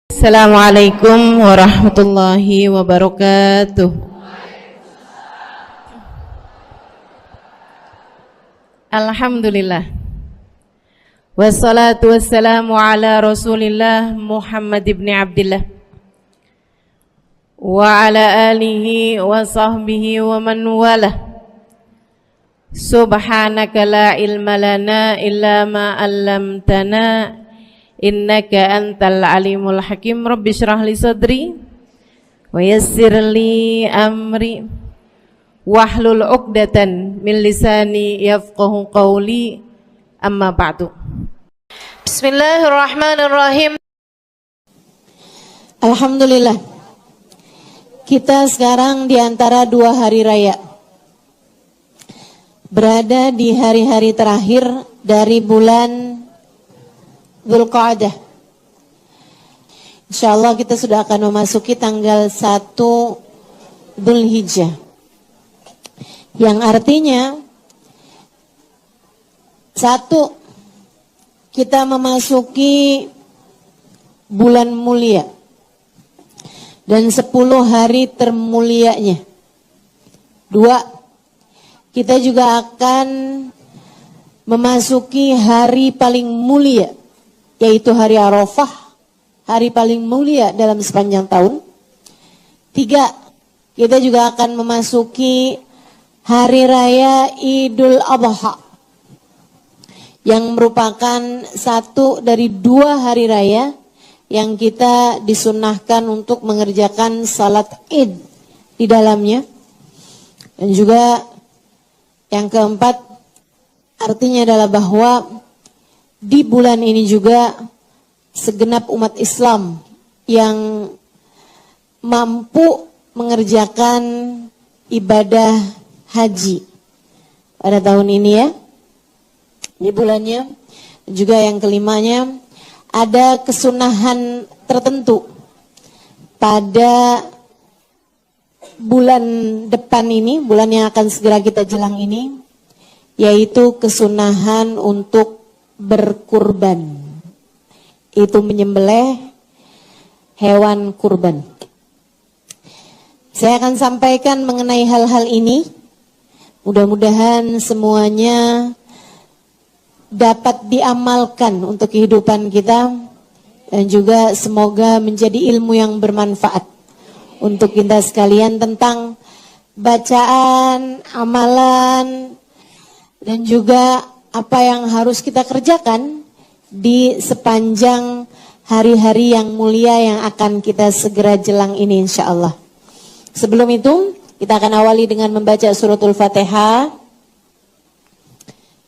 Assalamualaikum warahmatullahi wabarakatuh. Alhamdulillah. Wassalatu wassalamu ala Rasulillah Muhammad ibn Abdillah wa ala alihi wa sahbihi wa man walah. Subhanaka la ilma lana illa ma 'allamtana innaka antal alimul hakim. Rabbi shrah li sadri wa yassir li amri wahlul 'uqdatan min lisani yafqahu qawli. Amma ba'du. Bismillahirrahmanirrahim. Alhamdulillah, kita sekarang di antara dua hari raya, berada di hari-hari terakhir dari bulan Dzulqa'dah. Insyaallah kita sudah akan memasuki tanggal 1 Dzulhijjah, yang artinya satu, kita memasuki bulan mulia dan 10 hari termulianya. Dua, kita juga akan memasuki hari paling mulia, yaitu hari Arafah, hari paling mulia dalam sepanjang tahun. Tiga, kita juga akan memasuki hari raya Idul Adha, yang merupakan satu dari dua hari raya yang kita disunnahkan untuk mengerjakan salat Id di dalamnya. Dan juga yang keempat, artinya adalah bahwa di bulan ini juga segenap umat Islam yang mampu mengerjakan ibadah haji pada tahun ini, ya, di bulannya. Juga yang kelimanya, ada kesunahan tertentu pada bulan depan ini, bulan yang akan segera kita jelang ini, yaitu kesunahan untuk berkurban, itu menyembelih hewan kurban. Saya akan sampaikan mengenai hal-hal ini. Mudah-mudahan semuanya dapat diamalkan untuk kehidupan kita, dan juga semoga menjadi ilmu yang bermanfaat untuk kita sekalian tentang bacaan, amalan, dan juga apa yang harus kita kerjakan di sepanjang hari-hari yang mulia yang akan kita segera jelang ini, insya Allah. Sebelum itu, kita akan awali dengan membaca suratul Fatihah.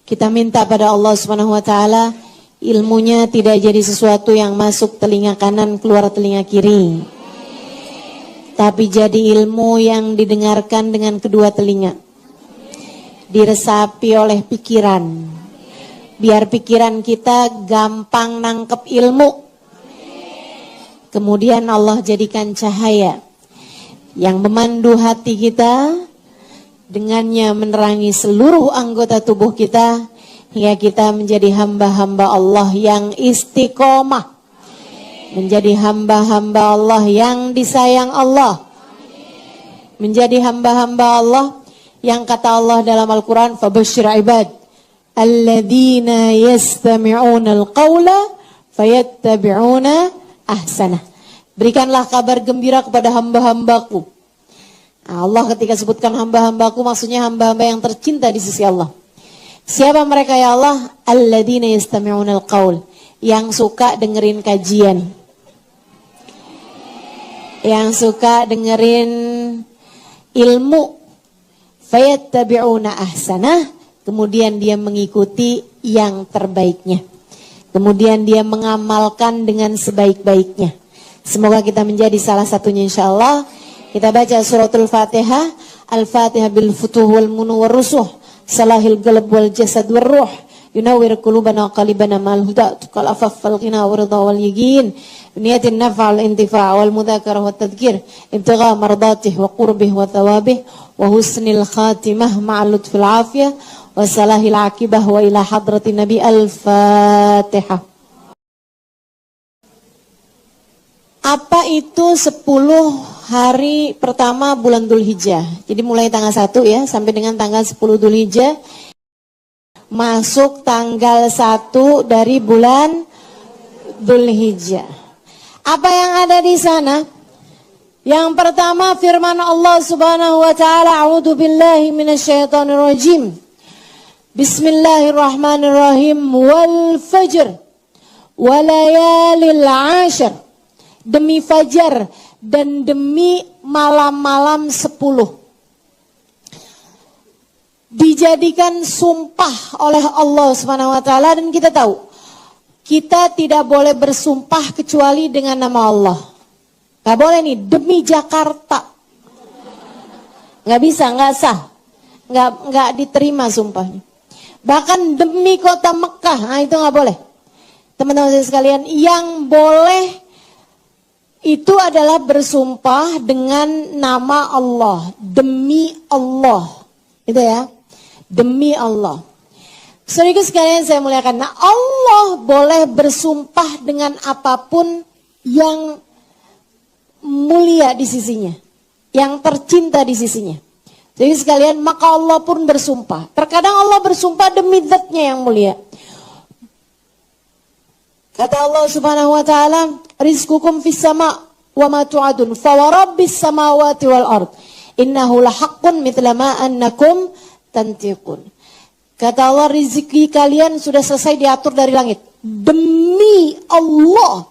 Kita minta pada Allah Subhanahu wa taala ilmunya tidak jadi sesuatu yang masuk telinga kanan keluar telinga kiri, tapi jadi ilmu yang didengarkan dengan kedua telinga, diresapi oleh pikiran, biar pikiran kita gampang nangkep ilmu. Kemudian Allah jadikan cahaya yang memandu hati kita, dengannya menerangi seluruh anggota tubuh kita, hingga kita menjadi hamba-hamba Allah yang istiqomah, menjadi hamba-hamba Allah yang disayang Allah, menjadi hamba-hamba Allah yang kata Allah dalam Al-Quran, fabashshir ibad alladzina yastami'una al-qawla fayattabi'una ahsanah. Berikanlah kabar gembira kepada hamba-hambaku. Allah ketika sebutkan hamba-hambaku, maksudnya hamba-hamba yang tercinta di sisi Allah. Siapa mereka ya Allah? Alladzina yastami'una al-qaul, yang suka dengerin kajian, yang suka dengerin ilmu. Fayattabi'una ahsanah, kemudian dia mengikuti yang terbaiknya, kemudian dia mengamalkan dengan sebaik-baiknya. Semoga kita menjadi salah satunya, insyaallah. Kita baca suratul Fatihah. Al-Fatihah bil futuh wal munu wal rusuh, salahil qalb wal jasad wal ruh, yunawwir qulubana wa qalibana mal huda, tukal afaf wal ghina wa ridha wal yaqin, niyatin naf'a wal intifa' wal mudzakarah wat tadhkir, ibtigha mardatih wa qurbih wa thawabih, wa husnil khatimah ma'al lutfil afiyah wa salahil akibah wa ila hadratin nabi. Al-Fatihah. Apa itu 10 hari pertama bulan Dzulhijjah? Jadi mulai tanggal 1 ya sampai dengan tanggal 10 Dzulhijjah. Masuk tanggal 1 dari bulan Dzulhijjah. Apa yang ada di sana? Yang pertama firman Allah Subhanahu wa taala, a'udzu billahi minasyaitonir rajim. Bismillahirrahmanirrahim. Wal fajr wa layalil 'ashr. Demi fajar dan demi malam-malam 10. Dijadikan sumpah oleh Allah Subhanahu wa taala, dan kita tahu kita tidak boleh bersumpah kecuali dengan nama Allah. Gak boleh nih demi Jakarta. Gak bisa, gak sah. Gak diterima sumpahnya. Bahkan demi kota Mekah, nah itu gak boleh. Teman-teman sekalian, yang boleh itu adalah bersumpah dengan nama Allah, demi Allah, itu ya, demi Allah. Saudara sekalian saya muliakan, nah Allah boleh bersumpah dengan apapun yang mulia di sisinya, yang tercinta di sisinya. Jadi sekalian, maka Allah pun bersumpah. Terkadang Allah bersumpah demi zatnya yang mulia. Kata Allah Subhanahu wa taala, rizqukum fis sama wa ma tu'adun fa wa rabbis samawati wal ard innahu lahaqqun mithla ma annakum tantiqun. Kata Allah, rezeki kalian sudah selesai diatur dari langit. Demi Allah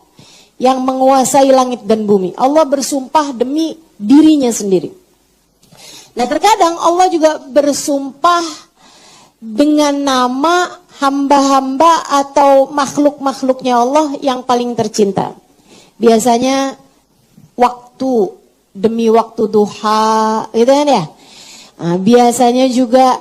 yang menguasai langit dan bumi. Allah bersumpah demi dirinya sendiri. Nah, terkadang Allah juga bersumpah dengan nama hamba-hamba atau makhluk-makhluknya Allah yang paling tercinta. Biasanya waktu, demi waktu duha, gitu kan ya. Nah, biasanya juga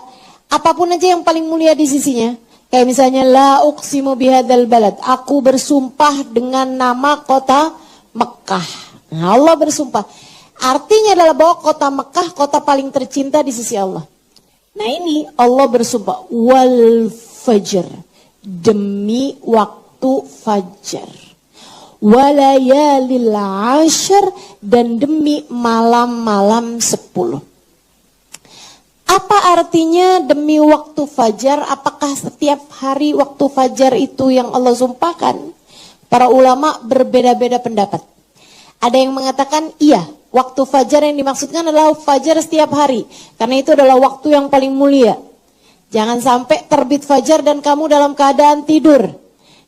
apapun aja yang paling mulia di sisinya. Kayak misalnya la uqsimu bihadzal balad, aku bersumpah dengan nama kota Mekah. Nah, Allah bersumpah. Artinya adalah bahwa kota Mekah kota paling tercinta di sisi Allah. Nah, ini Allah bersumpah wal fajr, demi waktu fajar, walayalil 'ashr, dan demi malam-malam 10. Apa artinya demi waktu fajar? Apakah setiap hari waktu fajar itu yang Allah sumpahkan? Para ulama berbeda-beda pendapat. Ada yang mengatakan iya, waktu fajar yang dimaksudkan adalah fajar setiap hari, karena itu adalah waktu yang paling mulia. Jangan sampai terbit fajar dan kamu dalam keadaan tidur.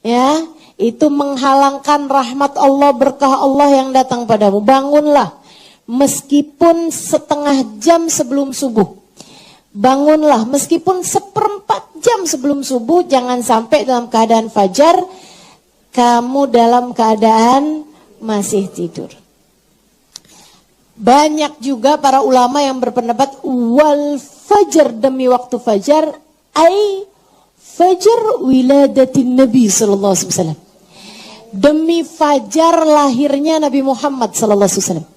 Ya, itu menghalangkan rahmat Allah, berkah Allah yang datang padamu. Bangunlah meskipun setengah jam sebelum subuh. Bangunlah meskipun 1/4 jam sebelum subuh. Jangan sampai dalam keadaan fajar kamu dalam keadaan masih tidur. Banyak juga para ulama yang berpendapat wal fajar, demi waktu fajar, ai fajar wiladatin Nabi sallallahu alaihi wasallam. Demi fajar lahirnya Nabi Muhammad sallallahu alaihi wasallam.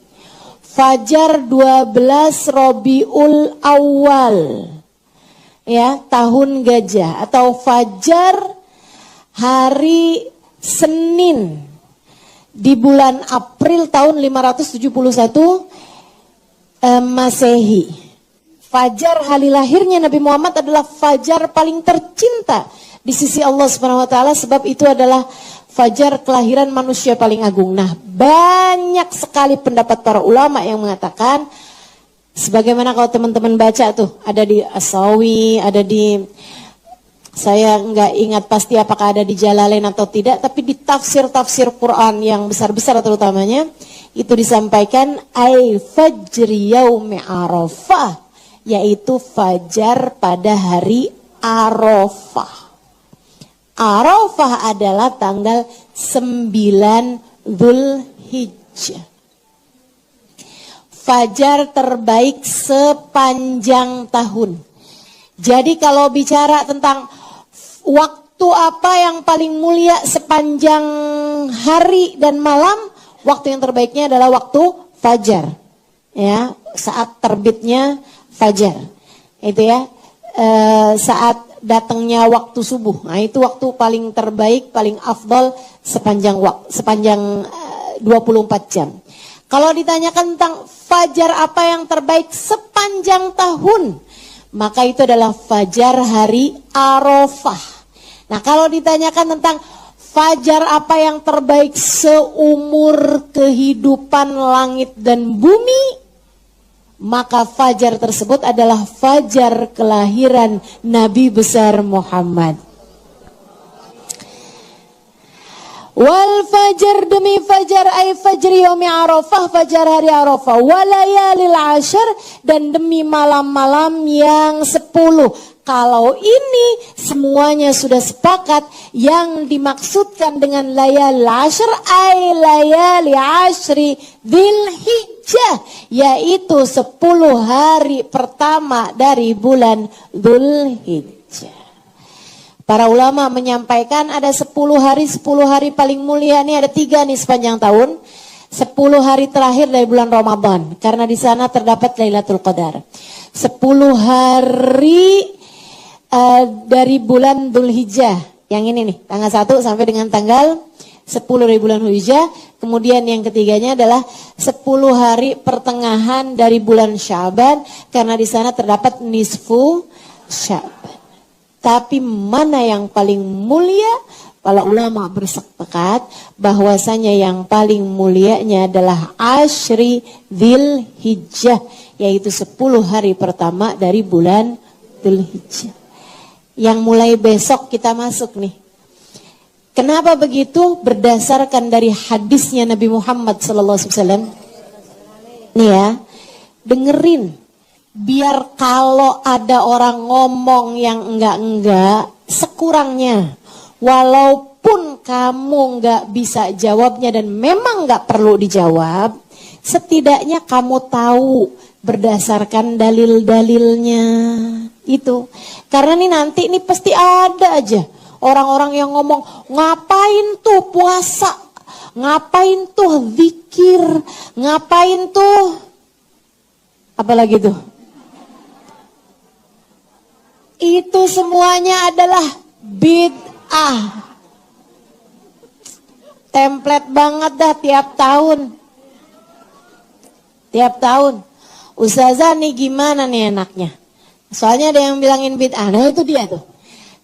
Fajar 12 Rabiul Awal. Ya, tahun gajah, atau fajar hari Senin di bulan April tahun 571 Masehi. Fajar hari lahirnya Nabi Muhammad adalah fajar paling tercinta di sisi Allah Subhanahu wa taala, sebab itu adalah fajar kelahiran manusia paling agung. Nah, banyak sekali pendapat para ulama yang mengatakan, sebagaimana kalau teman-teman baca tuh, ada di As-Sawi, ada di, saya nggak ingat pasti apakah ada di Jalalain atau tidak, tapi di tafsir-tafsir Quran yang besar-besar terutamanya, itu disampaikan ai fajri yaumi Arafah, yaitu fajar pada hari Arafah. Arafah adalah tanggal 9 Dzulhijjah. Fajar terbaik sepanjang tahun. Jadi kalau bicara tentang waktu apa yang paling mulia sepanjang hari dan malam, waktu yang terbaiknya adalah waktu fajar. Ya, saat terbitnya fajar. Itu ya, saat datangnya waktu subuh. Nah, itu waktu paling terbaik, paling afdol sepanjang 24 jam. Kalau ditanyakan tentang fajar apa yang terbaik sepanjang tahun, maka itu adalah fajar hari Arafah. Nah, kalau ditanyakan tentang fajar apa yang terbaik seumur kehidupan langit dan bumi, maka fajar tersebut adalah fajar kelahiran Nabi besar Muhammad. Wal fajar, demi fajar, ay fajri yaumi Arafah, fajar hari Arafah, walayalil ashar, dan demi malam-malam yang 10. Kalau ini semuanya sudah sepakat, yang dimaksudkan dengan layalil ashar ay layali ashri Dzulhijjah, yaitu 10 hari pertama dari bulan Dzulhijjah. Para ulama menyampaikan ada 10 hari paling mulia, ini ada 3 nih sepanjang tahun. 10 hari terakhir dari bulan Ramadan, karena di sana terdapat Lailatul Qadar. 10 hari dari bulan Dzulhijjah, yang ini nih, tanggal 1 sampai dengan tanggal 10 dari bulan Dzulhijjah. Kemudian yang ketiganya adalah 10 hari pertengahan dari bulan Sya'ban, karena di sana terdapat nisfu Sya'ban. Tapi mana yang paling mulia? Para ulama bersepakat bahwasanya yang paling mulianya adalah Ashri Dzulhijjah, yaitu 10 hari pertama dari bulan Dzulhijjah. Yang mulai besok kita masuk nih. Kenapa begitu? Berdasarkan dari hadisnya Nabi Muhammad SAW. Nih ya, dengerin. Biar kalau ada orang ngomong yang enggak-enggak, sekurangnya, walaupun kamu enggak bisa jawabnya dan memang enggak perlu dijawab, setidaknya kamu tahu berdasarkan dalil-dalilnya. Itu. Karena nih nanti ini pasti ada aja orang-orang yang ngomong, ngapain tuh puasa, ngapain tuh zikir, ngapain tuh, apalagi tuh. Itu semuanya adalah bid'ah. Template banget dah tiap tahun. Tiap tahun. Ustazah nih gimana nih enaknya? Soalnya ada yang bilangin bid'ah. Nah itu dia tuh.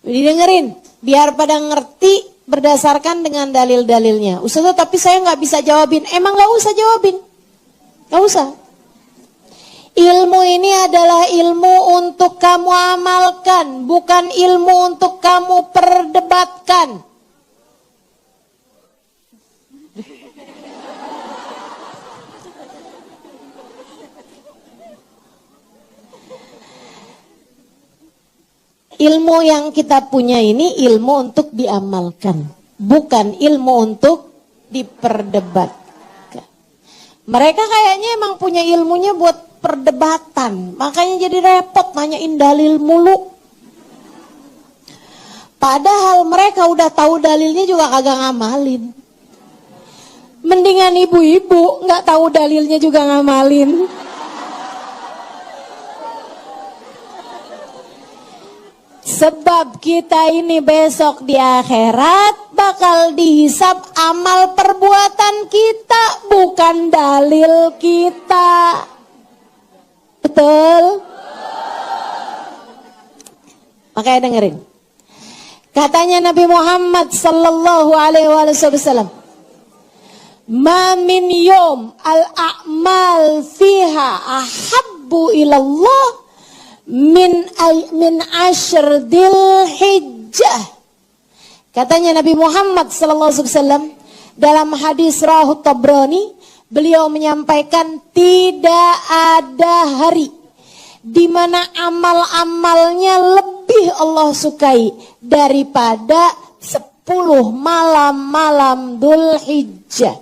Didengerin. Biar pada ngerti berdasarkan dengan dalil-dalilnya. Ustazah tapi saya gak bisa jawabin. Emang gak usah jawabin. Gak usah. Ilmu ini adalah ilmu untuk kamu amalkan, bukan ilmu untuk kamu perdebatkan. Ilmu yang kita punya ini ilmu untuk diamalkan, bukan ilmu untuk diperdebatkan. Mereka kayaknya emang punya ilmunya buat perdebatan, makanya jadi repot nanyain dalil mulu. Padahal mereka udah tahu dalilnya juga kagak ngamalin. Mendingan ibu-ibu nggak tahu dalilnya juga ngamalin. Sebab kita ini besok di akhirat bakal dihisab amal perbuatan kita, bukan dalil kita. Betul? Makanya dengerin. Katanya Nabi Muhammad sallallahu alaihi wasallam, "Ma min yawm al-a'mal fiha ahabbu ilallah min ashr Dzulhijjah." Katanya Nabi Muhammad sallallahu alaihi wasallam dalam hadis Rahu Tabrani, beliau menyampaikan tidak ada hari di mana amal-amalnya lebih Allah sukai daripada 10 malam-malam Dzulhijjah.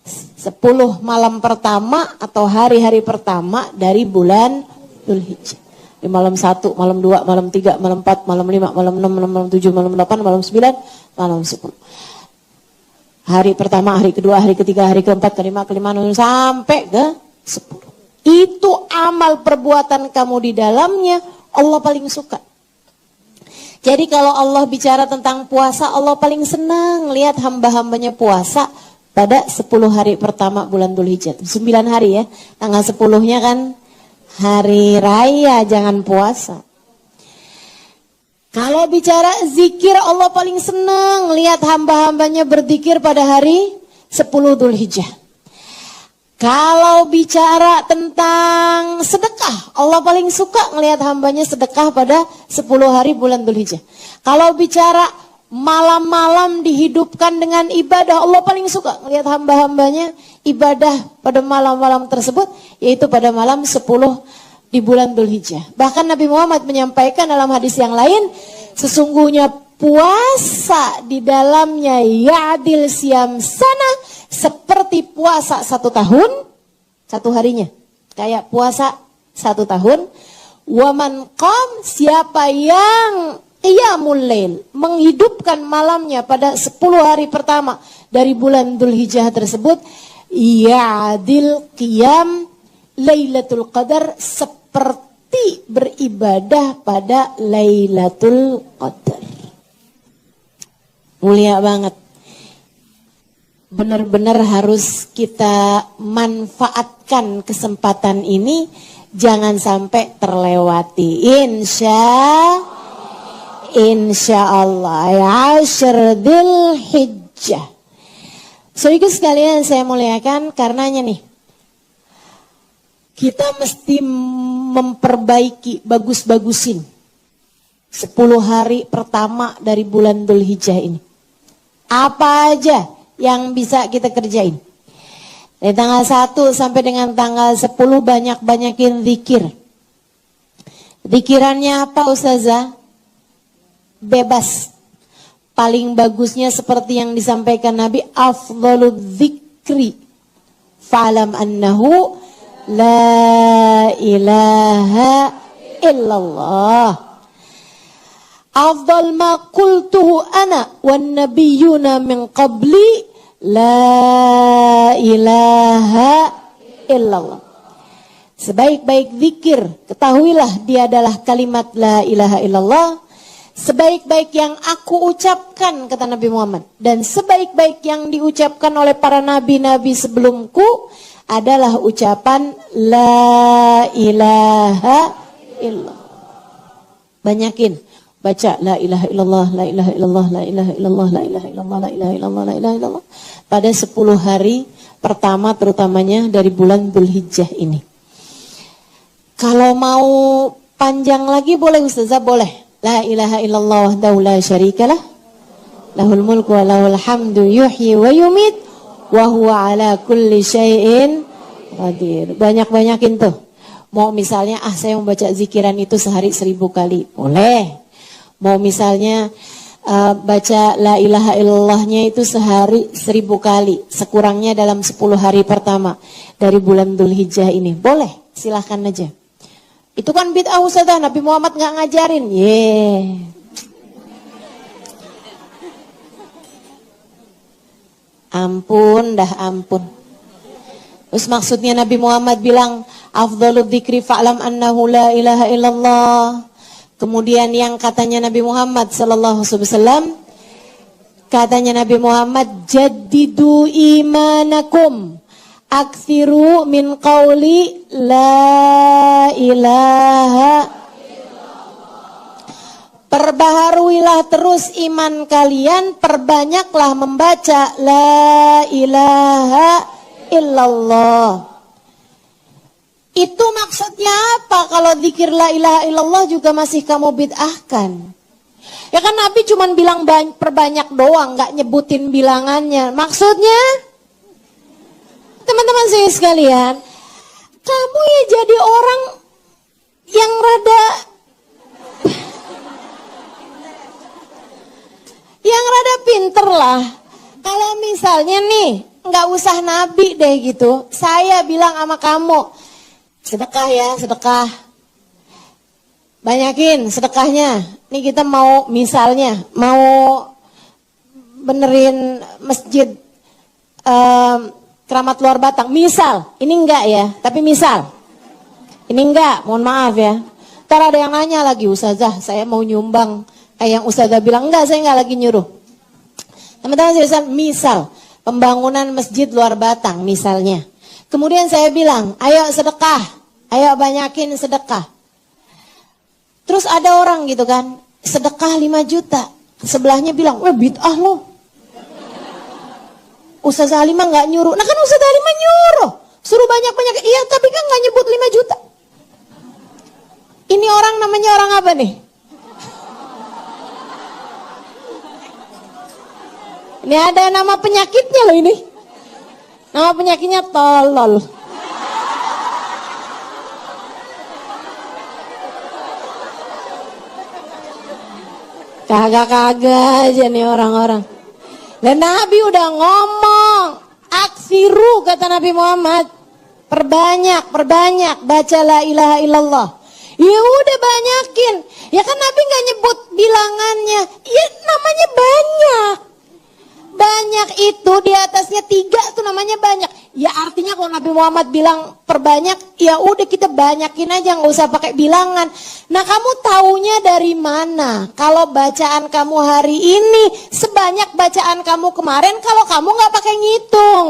10 malam pertama atau hari-hari pertama dari bulan Dzulhijjah. Di malam 1, malam 2, malam 3, malam 4, malam 5, malam 6, malam 7, malam 8, malam 9, malam 10. Hari pertama, hari kedua, hari ketiga, hari keempat, kelima, sampai ke 10. Itu amal perbuatan kamu di dalamnya Allah paling suka. Jadi kalau Allah bicara tentang puasa, Allah paling senang lihat hamba-hambanya puasa pada 10 hari pertama bulan Dzulhijjah. 9 hari ya. Tanggal 10-nya kan hari raya, jangan puasa. Kalau bicara zikir, Allah paling senang lihat hamba-hambanya berzikir pada hari 10 Dzulhijjah. Kalau bicara tentang sedekah, Allah paling suka ngelihat hambanya sedekah pada 10 hari bulan Dzulhijjah. Kalau bicara malam-malam dihidupkan dengan ibadah, Allah paling suka ngelihat hamba-hambanya ibadah pada malam-malam tersebut, yaitu pada malam 10 di bulan Dzulhijjah. Bahkan Nabi Muhammad menyampaikan dalam hadis yang lain, sesungguhnya puasa di dalamnya ya'dil siyam sana, seperti puasa 1 tahun, 1 harinya. Kayak puasa 1 tahun. Waman qam, siapa yang qiyamul lail, menghidupkan malamnya pada 10 hari pertama dari bulan Dzulhijjah tersebut, ya'dil qiyam Lailatul Qadar, seperti beribadah pada Lailatul Qadar. Mulia banget. Benar-benar harus kita manfaatkan kesempatan ini, jangan sampai terlewati. Insya Allah ya, Ashr Dzulhijjah. Saudara sekalian saya muliakan, karenanya nih, kita mesti memperbaiki, bagus-bagusin 10 hari pertama dari bulan Dzulhijjah ini. Apa aja yang bisa kita kerjain? Dari tanggal 1 sampai dengan tanggal 10 banyak-banyakin zikir. Zikirannya apa Ustazah? Bebas. Paling bagusnya seperti yang disampaikan Nabi, afdhaludz dzikri fa'lam annahu la ilaha illallah. Afdal ma qultuhu ana wan nabiyyuna min qabli la ilaha illallah. Sebaik-baik zikir, ketahuilah dia adalah kalimat la ilaha illallah. Sebaik-baik yang aku ucapkan, kata Nabi Muhammad, dan sebaik-baik yang diucapkan oleh para nabi-nabi sebelumku adalah ucapan la ilaha illallah. Banyakin baca la ilaha illallah, la ilaha illallah, la ilaha illallah, la ilaha illallah, la ilaha illallah, la ilaha illallah pada 10 hari pertama terutamanya dari bulan Dzulhijjah ini. Kalau mau panjang lagi boleh Ustazah, boleh. La ilaha illallah wahdahu la syarikalah, lahul mulku wa lahul hamdu yuhyi wa yumit wa huwa ala kulli syai'in qadir. Banyak-banyakin tuh. Mau misalnya saya membaca zikiran itu sehari 1000 kali, boleh. Mau misalnya baca la ilaha illallahnya itu sehari 1000 kali, sekurangnya dalam 10 hari pertama dari bulan Dzulhijjah ini, boleh, silahkan aja. Itu kan bid'ah Ustazah, Nabi Muhammad nggak ngajarin. Ampun dah ampun. Terus maksudnya Nabi Muhammad bilang afdhaludz dzikri fa'lam annahu la ilaha illallah. Kemudian yang katanya Nabi Muhammad sallallahu alaihi wasallam, katanya Nabi Muhammad, jaddidu imanakum, aktsiru min qauli la ilaha. Perbaharuilah terus iman kalian, perbanyaklah membaca la ilaha illallah. Itu maksudnya apa? Kalau zikir la ilaha illallah juga masih kamu bid'ahkan. Ya kan Nabi cuma bilang perbanyak doang, gak nyebutin bilangannya. Maksudnya, teman-teman saya sekalian, kamu ya jadi orang yang rada pinter lah. Kalau misalnya nih, nggak usah Nabi deh gitu, saya bilang sama kamu, sedekah ya, sedekah. Banyakin sedekahnya. Nih kita mau misalnya, mau benerin masjid Keramat Luar Batang. Misal, ini enggak ya, tapi misal. Ini enggak, mohon maaf ya. Ntar ada yang nanya lagi, Ustazah saya mau nyumbang. Kayak yang Ustazah bilang, enggak saya enggak lagi nyuruh. Teman-teman seriusan, misal. pembangunan masjid luar Batang misalnya. Kemudian saya bilang, ayo sedekah, ayo banyakin sedekah. Terus ada orang gitu kan, sedekah 5 juta. Sebelahnya bilang, wah bid'ah loh. Ustaz Halimah nggak nyuruh. Nah kan Ustaz Halimah nyuruh. Suruh banyak-banyak. Iya tapi kan nggak nyebut 5 juta. Ini orang namanya orang apa nih? Ini ada nama penyakitnya loh ini. Nama penyakitnya tolol. Kagak-kagak aja nih orang-orang. Dan Nabi udah ngomong, aksiru kata Nabi Muhammad, perbanyak baca la ilaha illallah. Ya udah banyakin. Ya kan Nabi nggak nyebut bilangannya. Ya namanya banyak. Banyak itu di atasnya 3 tuh namanya banyak. Ya artinya kalau Nabi Muhammad bilang perbanyak, ya udah kita banyakin aja, nggak usah pakai bilangan. Nah kamu taunya dari mana? Kalau bacaan kamu hari ini sebanyak bacaan kamu kemarin, kalau kamu nggak pakai ngitung.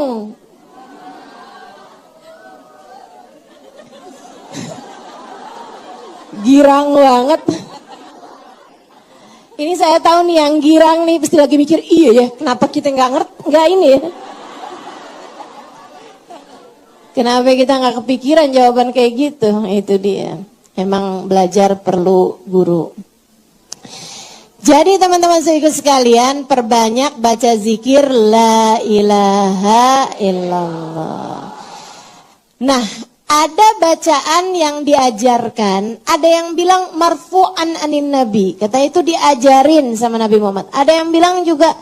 Girang banget. Ini saya tahu nih yang girang nih pasti lagi mikir, iya ya kenapa kita nggak ngerti, nggak ini ya. Kenapa kita nggak kepikiran jawaban kayak gitu? Itu dia. Emang belajar perlu guru. Jadi teman-teman sekalian, perbanyak baca zikir la ilaha illallah. Nah, ada bacaan yang diajarkan, ada yang bilang marfu'an anin nabi. Kata itu diajarin sama Nabi Muhammad. Ada yang bilang juga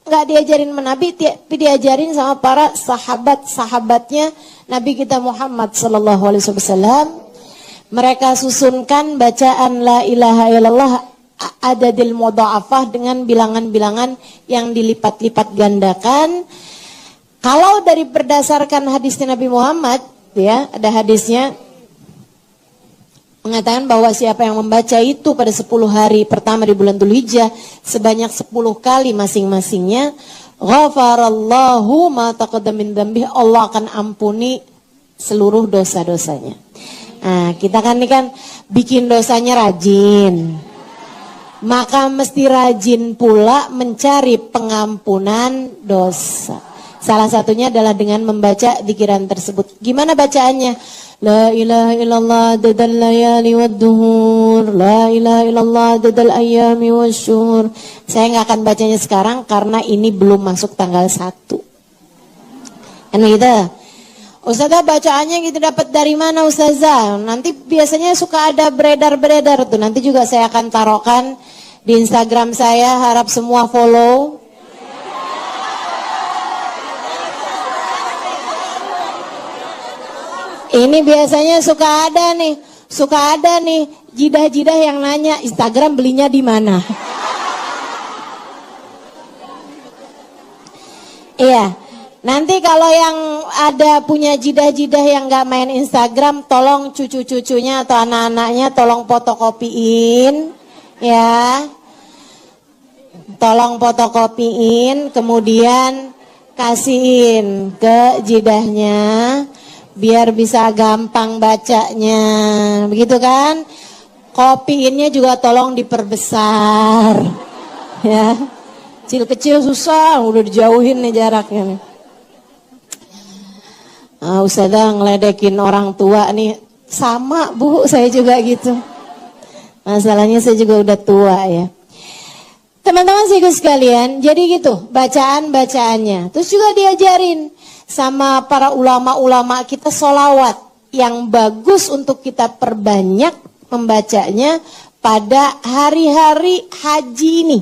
nggak diajarin sama Nabi, tapi diajarin sama para sahabatnya Nabi kita Muhammad sallallahu alaihi wasallam. Mereka susunkan bacaan la ilaha illallah adadil mudha'afah dengan bilangan-bilangan yang dilipat-lipat gandakan. Kalau dari berdasarkan hadisnya Nabi Muhammad, ya, ada hadisnya mengatakan bahwa siapa yang membaca itu pada 10 hari pertama di bulan Dzulhijjah sebanyak 10 kali masing-masingnya, ghafarallahu ma taqaddama min dzambihi, Allah akan ampuni seluruh dosa-dosanya. Nah, kita kan ini kan bikin dosanya rajin. Maka mesti rajin pula mencari pengampunan dosa. Salah satunya adalah dengan membaca dzikiran tersebut. Gimana bacaannya? La ilaha illallah dadal layali wad duhur, la ilaha illallah dadal ayami wasyuhur. Saya nggak akan bacanya sekarang karena ini belum masuk tanggal 1. Kan gitu. Ustazah bacaannya gitu dapat dari mana Ustazah? Nanti biasanya suka ada beredar-beredar tuh. Nanti juga saya akan taruhkan di Instagram saya, harap semua follow. Ini biasanya suka ada nih jidah-jidah yang nanya Instagram belinya di mana. Iya, nanti kalau yang ada punya jidah-jidah yang nggak main Instagram, tolong cucu-cucunya atau anak-anaknya tolong fotokopiin, ya. Tolong fotokopiin, kemudian kasihin ke jidahnya. Biar bisa gampang bacanya, begitu kan? Kopiinnya juga tolong diperbesar, ya. Kecil-kecil susah, udah dijauhin nih jaraknya. Ustazah ngeledekin orang tua nih, sama Bu, saya juga gitu. Masalahnya saya juga udah tua ya. Teman-teman sekalian, jadi gitu bacaan-bacaannya. Terus juga diajarin sama para ulama-ulama kita sholawat yang bagus untuk kita perbanyak membacanya pada hari-hari haji ini.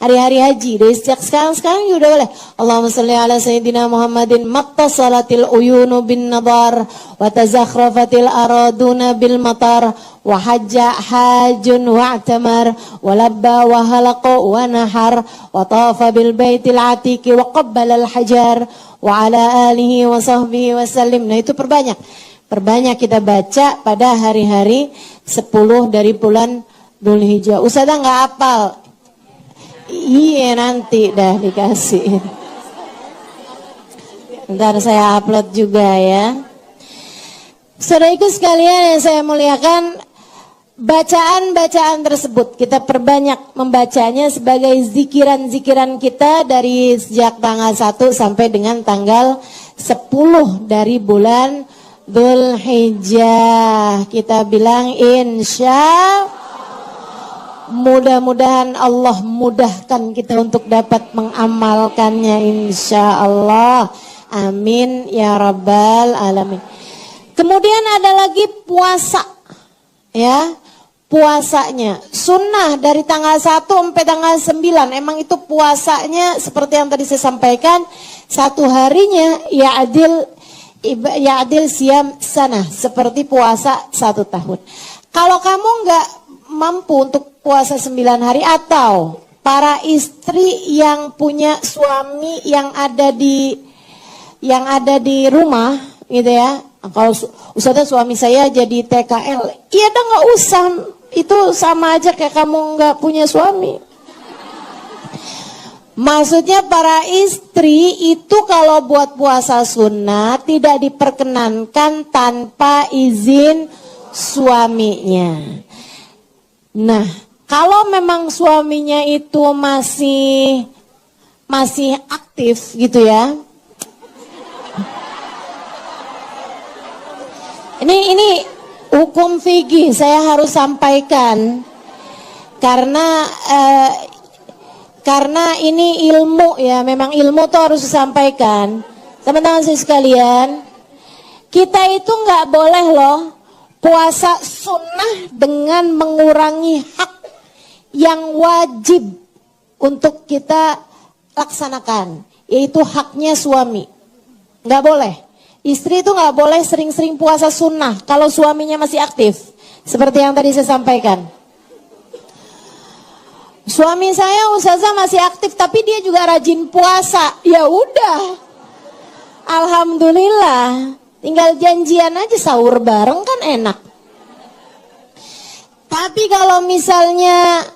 Hari-hari haji, dari sejak sekarang juga boleh. Allahumma salli ala sayyidina Muhammadin mattasalatil uyunu bin nadar wa tazakhrafatil araduna bil matar wa hajja hajun wa atamar wa labba wa halaqa wa nahar wa tafa bil baitil atiqi wa qabbala al hajar wa ala alihi wa sahbihi wa sallim. Nah itu perbanyak kita baca pada hari-hari 10 dari bulan Dzulhijjah. Ustazah nggak hafal. Iya nanti dah dikasih. Ntar saya upload juga ya. Saudaraku sekalian yang saya muliakan, bacaan-bacaan tersebut kita perbanyak membacanya sebagai zikiran-zikiran kita dari sejak tanggal 1 sampai dengan tanggal 10 dari bulan Dzulhijjah. Kita bilang insya, mudah-mudahan Allah mudahkan kita untuk dapat mengamalkannya, insya Allah. Amin ya rabbal alamin. Kemudian ada lagi puasa, ya, puasanya sunnah dari tanggal 1 sampai tanggal 9. Emang itu puasanya seperti yang tadi saya sampaikan, satu harinya ya'adil siyam sana, seperti puasa 1 tahun. Kalau kamu nggak mampu untuk puasa 9 hari, atau para istri yang punya suami yang ada di rumah gitu ya. Kalau Ustazah suami saya jadi TKL, ya udah nggak usah, itu sama aja kayak kamu nggak punya suami. Maksudnya para istri itu kalau buat puasa sunnah tidak diperkenankan tanpa izin suaminya. Nah, kalau memang suaminya itu masih aktif gitu ya. Ini hukum fikih saya harus sampaikan karena ini ilmu ya, memang ilmu tuh harus disampaikan. Teman-teman saya sekalian, kita itu nggak boleh loh puasa sunnah dengan mengurangi hak yang wajib untuk kita laksanakan, yaitu haknya suami. Nggak boleh. Istri itu nggak boleh sering-sering puasa sunnah kalau suaminya masih aktif. Seperti yang tadi saya sampaikan. Suami saya Ustazah masih aktif tapi dia juga rajin puasa. Ya udah, alhamdulillah. Tinggal janjian aja sahur bareng kan enak. Tapi kalau misalnya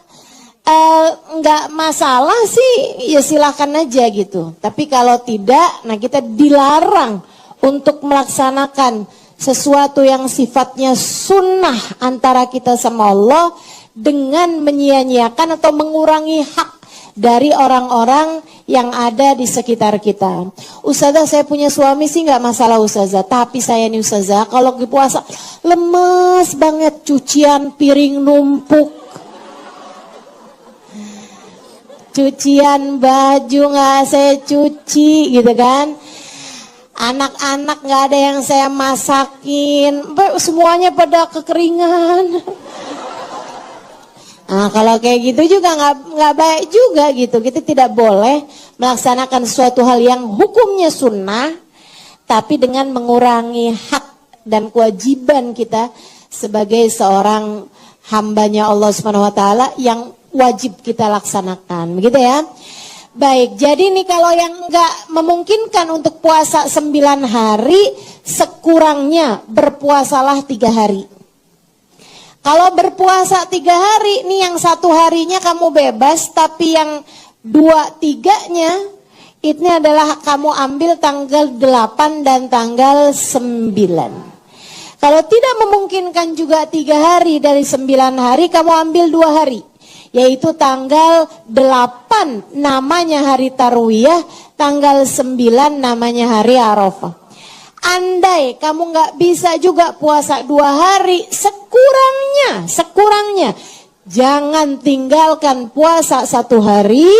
nggak masalah sih, ya silahkan aja gitu. Tapi kalau tidak, nah kita dilarang untuk melaksanakan sesuatu yang sifatnya sunnah antara kita sama Allah dengan menyia-nyiakan atau mengurangi hak dari orang-orang yang ada di sekitar kita. Ustazah saya punya suami sih nggak masalah Ustazah, tapi saya nih Ustazah kalau di puasa lemes banget, cucian piring numpuk, cucian baju nggak saya cuci gitu kan. Anak-anak nggak ada yang saya masakin, semuanya pada kekeringan. Nah kalau kayak gitu juga nggak baik juga gitu. Kita tidak boleh melaksanakan suatu hal yang hukumnya sunnah, tapi dengan mengurangi hak dan kewajiban kita sebagai seorang hambanya Allah Subhanahu Wa Taala yang wajib kita laksanakan, begitu ya. Baik, jadi nih kalau yang nggak memungkinkan untuk puasa 9 hari, sekurangnya berpuasalah 3 hari. Kalau berpuasa 3 hari, nih yang 1 harinya kamu bebas, tapi yang 2-3-nya, ini adalah kamu ambil tanggal 8 dan tanggal 9. Kalau tidak memungkinkan juga 3 hari dari 9 hari, kamu ambil 2 hari. Yaitu tanggal 8 namanya hari Tarwiyah, tanggal 9 namanya hari Arafah. Andai kamu nggak bisa juga puasa 2 hari, sekurangnya jangan tinggalkan puasa 1 hari.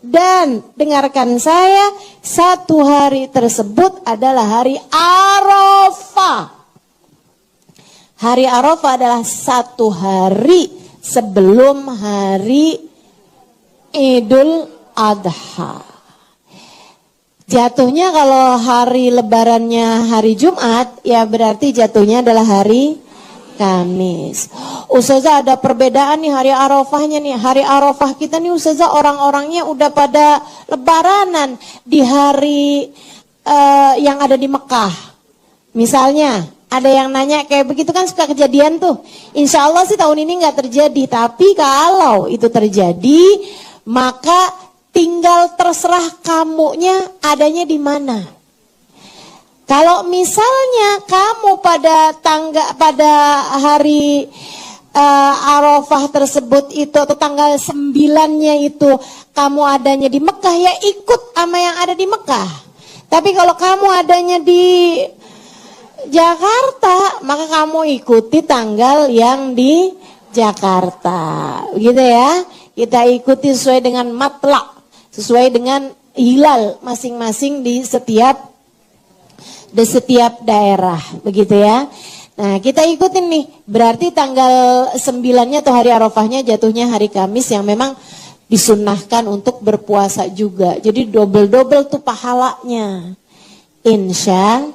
Dan dengarkan saya, 1 hari tersebut adalah hari Arafah. Hari Arafah adalah 1 hari sebelum hari Idul Adha. Jatuhnya kalau hari lebarannya hari Jumat, ya berarti jatuhnya adalah hari Kamis. Ustazah ada perbedaan nih hari Arafahnya nih. Hari Arafah kita nih Ustazah orang-orangnya udah pada lebaranan di hari yang ada di Mekah. Misalnya ada yang nanya kayak begitu kan suka kejadian tuh. Insya Allah sih tahun ini nggak terjadi. Tapi kalau itu terjadi, maka tinggal terserah kamunya adanya di mana. Kalau misalnya kamu pada hari Arafah tersebut itu atau tanggal 9-nya itu kamu adanya di Mekah, ya ikut sama yang ada di Mekah. Tapi kalau kamu adanya di Jakarta, maka kamu ikuti tanggal yang di Jakarta. Gitu ya. Kita ikuti sesuai dengan matlak, sesuai dengan hilal masing-masing di setiap daerah, begitu ya. Nah, kita ikutin nih. Berarti tanggal 9-nya atau hari Arafahnya jatuhnya hari Kamis yang memang disunnahkan untuk berpuasa juga. Jadi double-double tuh pahalanya. Insya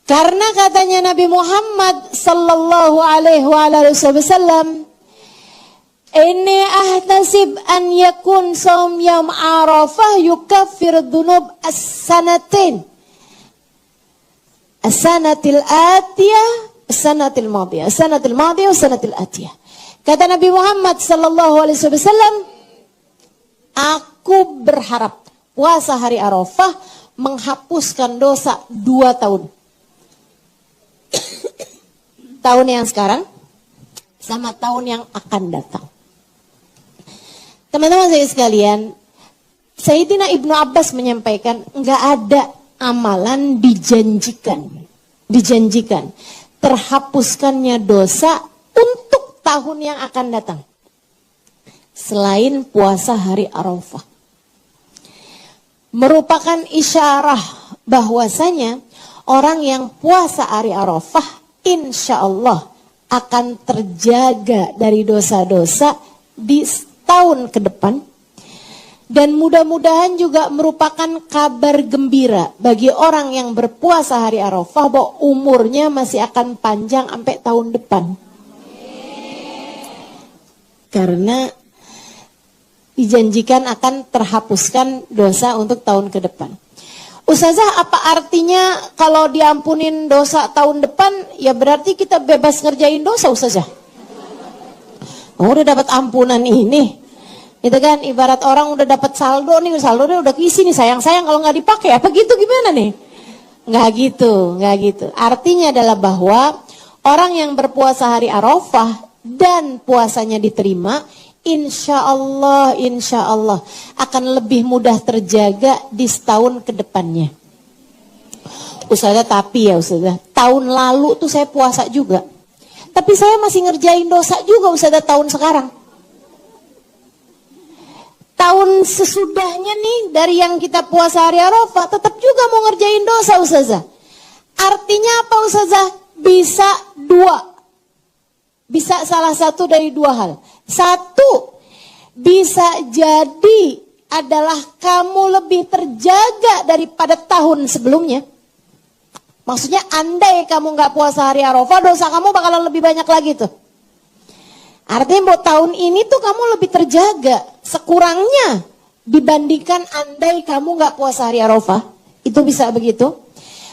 Karena katanya Nabi Muhammad sallallahu alaihi wasallam, "Inni ahtasib an yakun shaum yaum Arafah yukaffir dzunub as-sanatin. As-sanatil atiyah, as-sanatil madiyah, as-sanatil madiyah, as-sanatil atiyah." Kata Nabi Muhammad sallallahu alaihi wasallam, aku berharap puasa hari Arafah menghapuskan dosa 2 tahun. Tahun yang sekarang sama tahun yang akan datang. Teman-teman saya sekalian, Sayyidina Ibnu Abbas menyampaikan, enggak ada amalan dijanjikan terhapuskannya dosa untuk tahun yang akan datang selain puasa hari Arafah. Merupakan isyarah bahwasanya orang yang puasa hari Arafah insya Allah akan terjaga dari dosa-dosa di tahun ke depan. Dan mudah-mudahan juga merupakan kabar gembira bagi orang yang berpuasa hari Arafah bahwa umurnya masih akan panjang sampai tahun depan. Karena dijanjikan akan terhapuskan dosa untuk tahun ke depan. Ustazah, apa artinya kalau diampunin dosa tahun depan, ya berarti kita bebas ngerjain dosa, Ustazah? Oh, udah dapat ampunan ini. Itu kan ibarat orang udah dapat saldo nih, saldonya udah keisi nih, sayang-sayang kalau nggak dipakai, apa gitu gimana nih? Nggak gitu. Artinya adalah bahwa orang yang berpuasa hari Arafah dan puasanya diterima, insya Allah akan lebih mudah terjaga di setahun ke depannya. Ustazah, tapi ya Ustazah, tahun lalu tuh saya puasa juga, tapi saya masih ngerjain dosa juga Ustazah tahun sekarang. Tahun sesudahnya nih, dari yang kita puasa hari Arafah, tetap juga mau ngerjain dosa Ustazah. Artinya apa Ustazah? Bisa 2. Bisa salah satu dari 2 hal. 1, bisa jadi adalah kamu lebih terjaga daripada tahun sebelumnya. Maksudnya andai kamu nggak puasa hari Arafah, dosa kamu bakalan lebih banyak lagi tuh. Artinya buat tahun ini tuh kamu lebih terjaga sekurangnya dibandingkan andai kamu nggak puasa hari Arafah. Itu bisa begitu.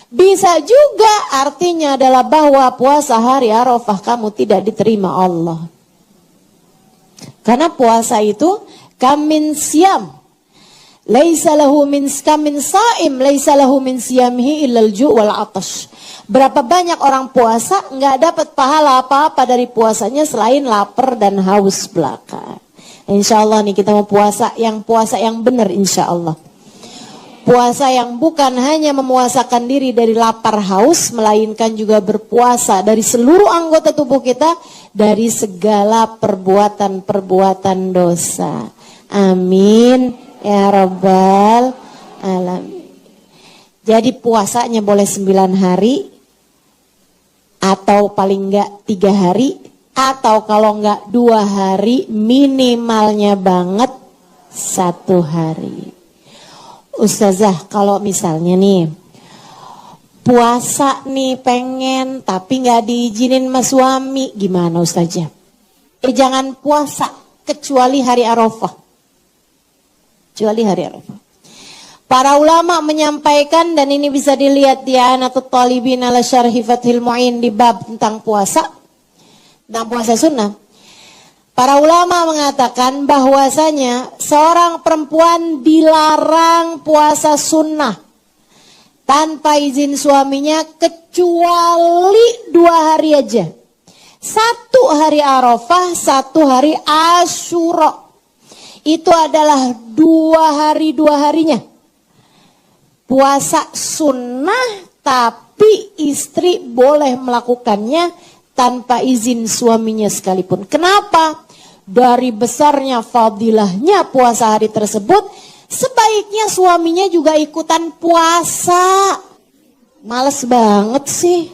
Bisa juga artinya adalah bahwa puasa hari Arafah kamu tidak diterima Allah. Karena puasa itu kamin siam. Laisa lahu min kamin saim, laisa lahu min siyamihi illal ju' wal atash. Berapa banyak orang puasa nggak dapat pahala apa-apa dari puasanya selain lapar dan haus belaka. Insya Allah nih kita mau puasa yang benar insya Allah. Puasa yang bukan hanya memuasakan diri dari lapar haus, melainkan juga berpuasa dari seluruh anggota tubuh kita dari segala perbuatan-perbuatan dosa. Amin ya rabbal alamin. Jadi puasanya boleh 9 hari atau paling enggak 3 hari, atau kalau enggak 2 hari, minimalnya banget 1 hari. Ustazah, kalau misalnya nih puasa nih pengen tapi nggak diizinin sama suami, gimana Ustazah? Jangan puasa kecuali hari Arafah. Kecuali hari Arafah. Para ulama menyampaikan, dan ini bisa dilihat di Anatut Talibin ala Syarhi Fathil Mu'in di bab tentang puasa, tentang puasa sunnah. Para ulama mengatakan bahwasanya seorang perempuan dilarang puasa sunnah tanpa izin suaminya kecuali 2 hari aja. 1 hari Arafah, 1 hari Asyura. Itu adalah 2 hari 2 harinya. Puasa sunnah tapi istri boleh melakukannya tanpa izin suaminya sekalipun. Kenapa? Dari besarnya fadilahnya puasa hari tersebut, sebaiknya suaminya juga ikutan puasa. Males banget sih.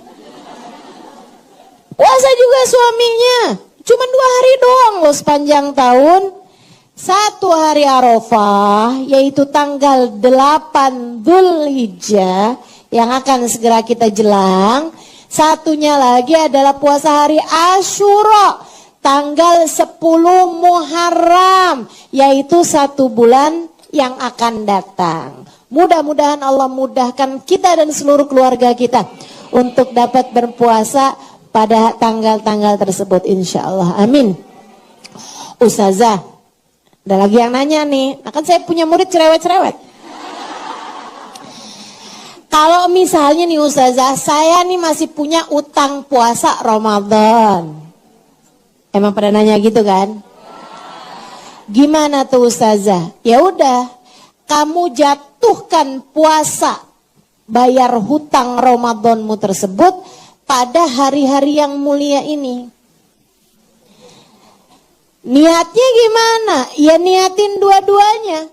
Puasa juga suaminya. Cuma 2 hari doang loh sepanjang tahun. 1 hari Arafah, yaitu tanggal 8 Dzulhijjah yang akan segera kita jelang. Satunya lagi adalah puasa hari Asyura, tanggal 10 Muharram, yaitu 1 bulan yang akan datang. Mudah-mudahan Allah mudahkan kita dan seluruh keluarga kita untuk dapat berpuasa pada tanggal-tanggal tersebut, insya Allah. Amin. Ustazah, ada lagi yang nanya nih. Nah, kan saya punya murid cerewet-cerewet. Kalau misalnya nih Ustazah, saya nih masih punya utang puasa Ramadan. Emang pada nanya gitu kan? Gimana tuh Ustazah? Ya udah, kamu jatuhkan puasa bayar hutang Ramadanmu tersebut pada hari-hari yang mulia ini. Niatnya gimana? Ya niatin dua-duanya.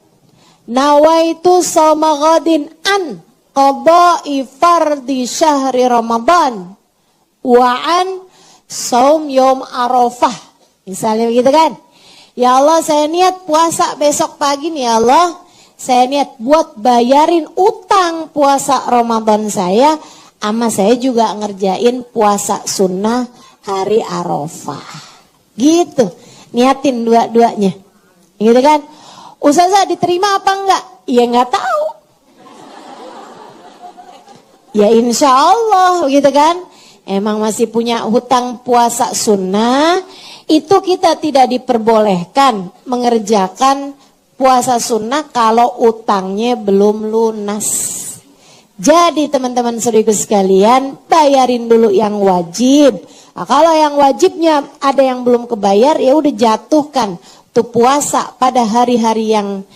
Nawaitu shauma ghadin an qada'i fardhi syahri Ramadan wa an shaum yaum Arafah. Misalnya begitu kan? Ya Allah, saya niat puasa besok pagi nih ya Allah. Saya niat buat bayarin utang puasa Ramadan saya, sama saya juga ngerjain puasa sunnah hari Arafah. Gitu. Niatin dua-duanya. Gitu kan? Ustazah diterima apa enggak? Ya enggak tahu. Ya insya Allah gitu kan. Emang masih punya hutang puasa sunnah. Itu kita tidak diperbolehkan mengerjakan puasa sunnah kalau utangnya belum lunas. Jadi teman-teman saudaraku sekalian, bayarin dulu yang wajib. Nah, kalau yang wajibnya ada yang belum kebayar, ya udah jatuhkan tuh puasa pada hari-hari yang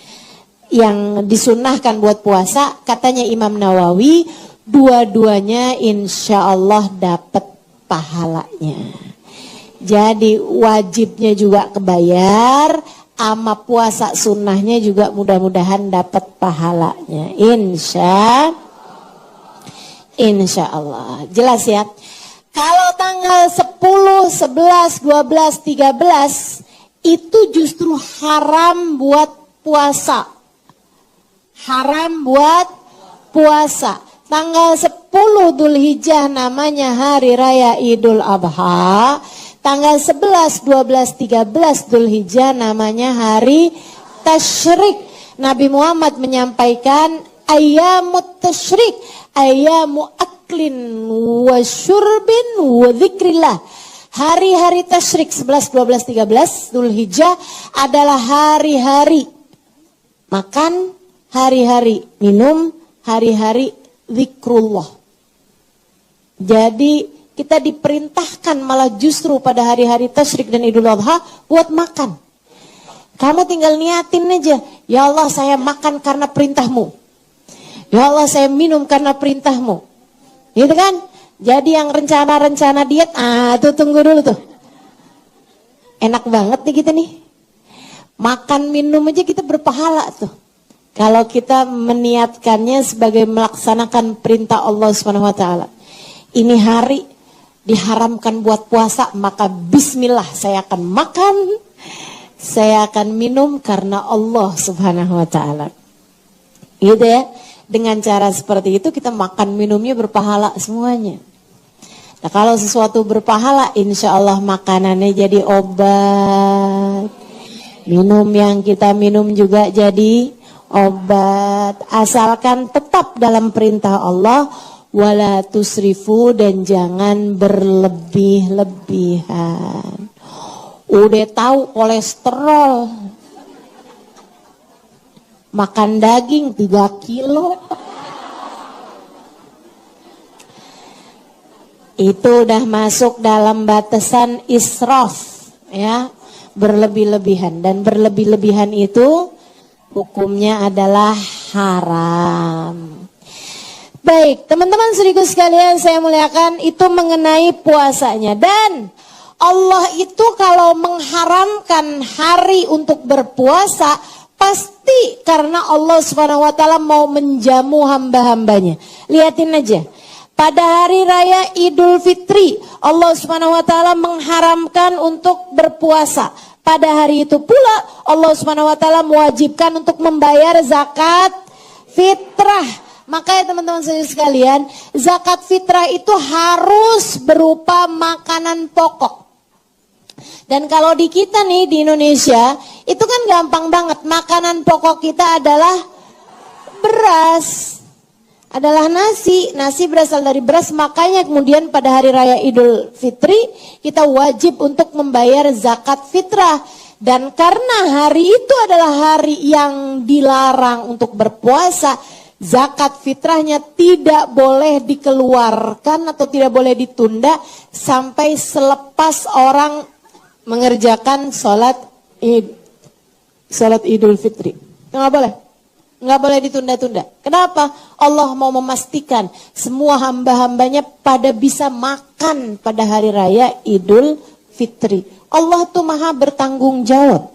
disunahkan buat puasa. Katanya Imam Nawawi, dua-duanya insya Allah dapat pahalanya. Jadi wajibnya juga kebayar, sama puasa sunnahnya juga mudah-mudahan dapat pahalanya. Insya Allah. Jelas ya. Kalau tanggal 10, 11, 12, 13 itu justru haram buat puasa. Haram buat puasa. Tanggal 10 Dzulhijjah namanya hari raya Idul Adha. Tanggal 11, 12, 13 Dzulhijjah namanya hari tasyrik. Nabi Muhammad menyampaikan ayyamut tasyrik, ayyamu aklin wa syurbin wa dzikrillah. Hari-hari tasyrik 11, 12, 13 Dzulhijjah adalah hari-hari makan, hari-hari minum, hari-hari zikrullah. Jadi kita diperintahkan malah justru pada hari-hari tasyrik dan Idul Adha buat makan. Kamu tinggal niatin aja, ya Allah saya makan karena perintahmu. Ya Allah saya minum karena perintahmu. Gitu kan? Jadi yang rencana-rencana diet, tuh tunggu dulu tuh. Enak banget nih kita nih. Makan minum aja kita berpahala tuh. Kalau kita meniatkannya sebagai melaksanakan perintah Allah SWT. Ini hari diharamkan buat puasa, maka bismillah saya akan makan, saya akan minum karena Allah Subhanahu wa taala. Gitu ya. Dengan cara seperti itu kita makan minumnya berpahala semuanya. Nah, kalau sesuatu berpahala, insya Allah makanannya jadi obat. Minum yang kita minum juga jadi obat. Asalkan tetap dalam perintah Allah, wala tusrifu, dan jangan berlebih-lebihan. Udah tahu kolesterol, makan daging 3 kilo. Itu udah masuk dalam batasan israf, ya, berlebih-lebihan. Dan berlebih-lebihan itu hukumnya adalah haram. Baik, teman-teman saudaraku sekalian saya muliakan, itu mengenai puasanya. Dan Allah itu kalau mengharamkan hari untuk berpuasa, pasti karena Allah Subhanahu wa taala mau menjamu hamba-hambanya. Lihatin aja. Pada hari raya Idul Fitri, Allah Subhanahu wa taala mengharamkan untuk berpuasa. Pada hari itu pula Allah Subhanahu wa taala mewajibkan untuk membayar zakat fitrah. Makanya teman-teman sekalian, zakat fitrah itu harus berupa makanan pokok. Dan kalau di kita nih di Indonesia, itu kan gampang banget. Makanan pokok kita adalah beras, adalah nasi. Nasi berasal dari beras, makanya kemudian pada hari raya Idul Fitri kita wajib untuk membayar zakat fitrah. Dan karena hari itu adalah hari yang dilarang untuk berpuasa, zakat fitrahnya tidak boleh dikeluarkan atau tidak boleh ditunda sampai selepas orang mengerjakan sholat Idul Fitri. Nggak boleh ditunda-tunda. Kenapa? Allah mau memastikan semua hamba-hambanya pada bisa makan pada hari raya Idul Fitri. Allah tuh maha bertanggung jawab.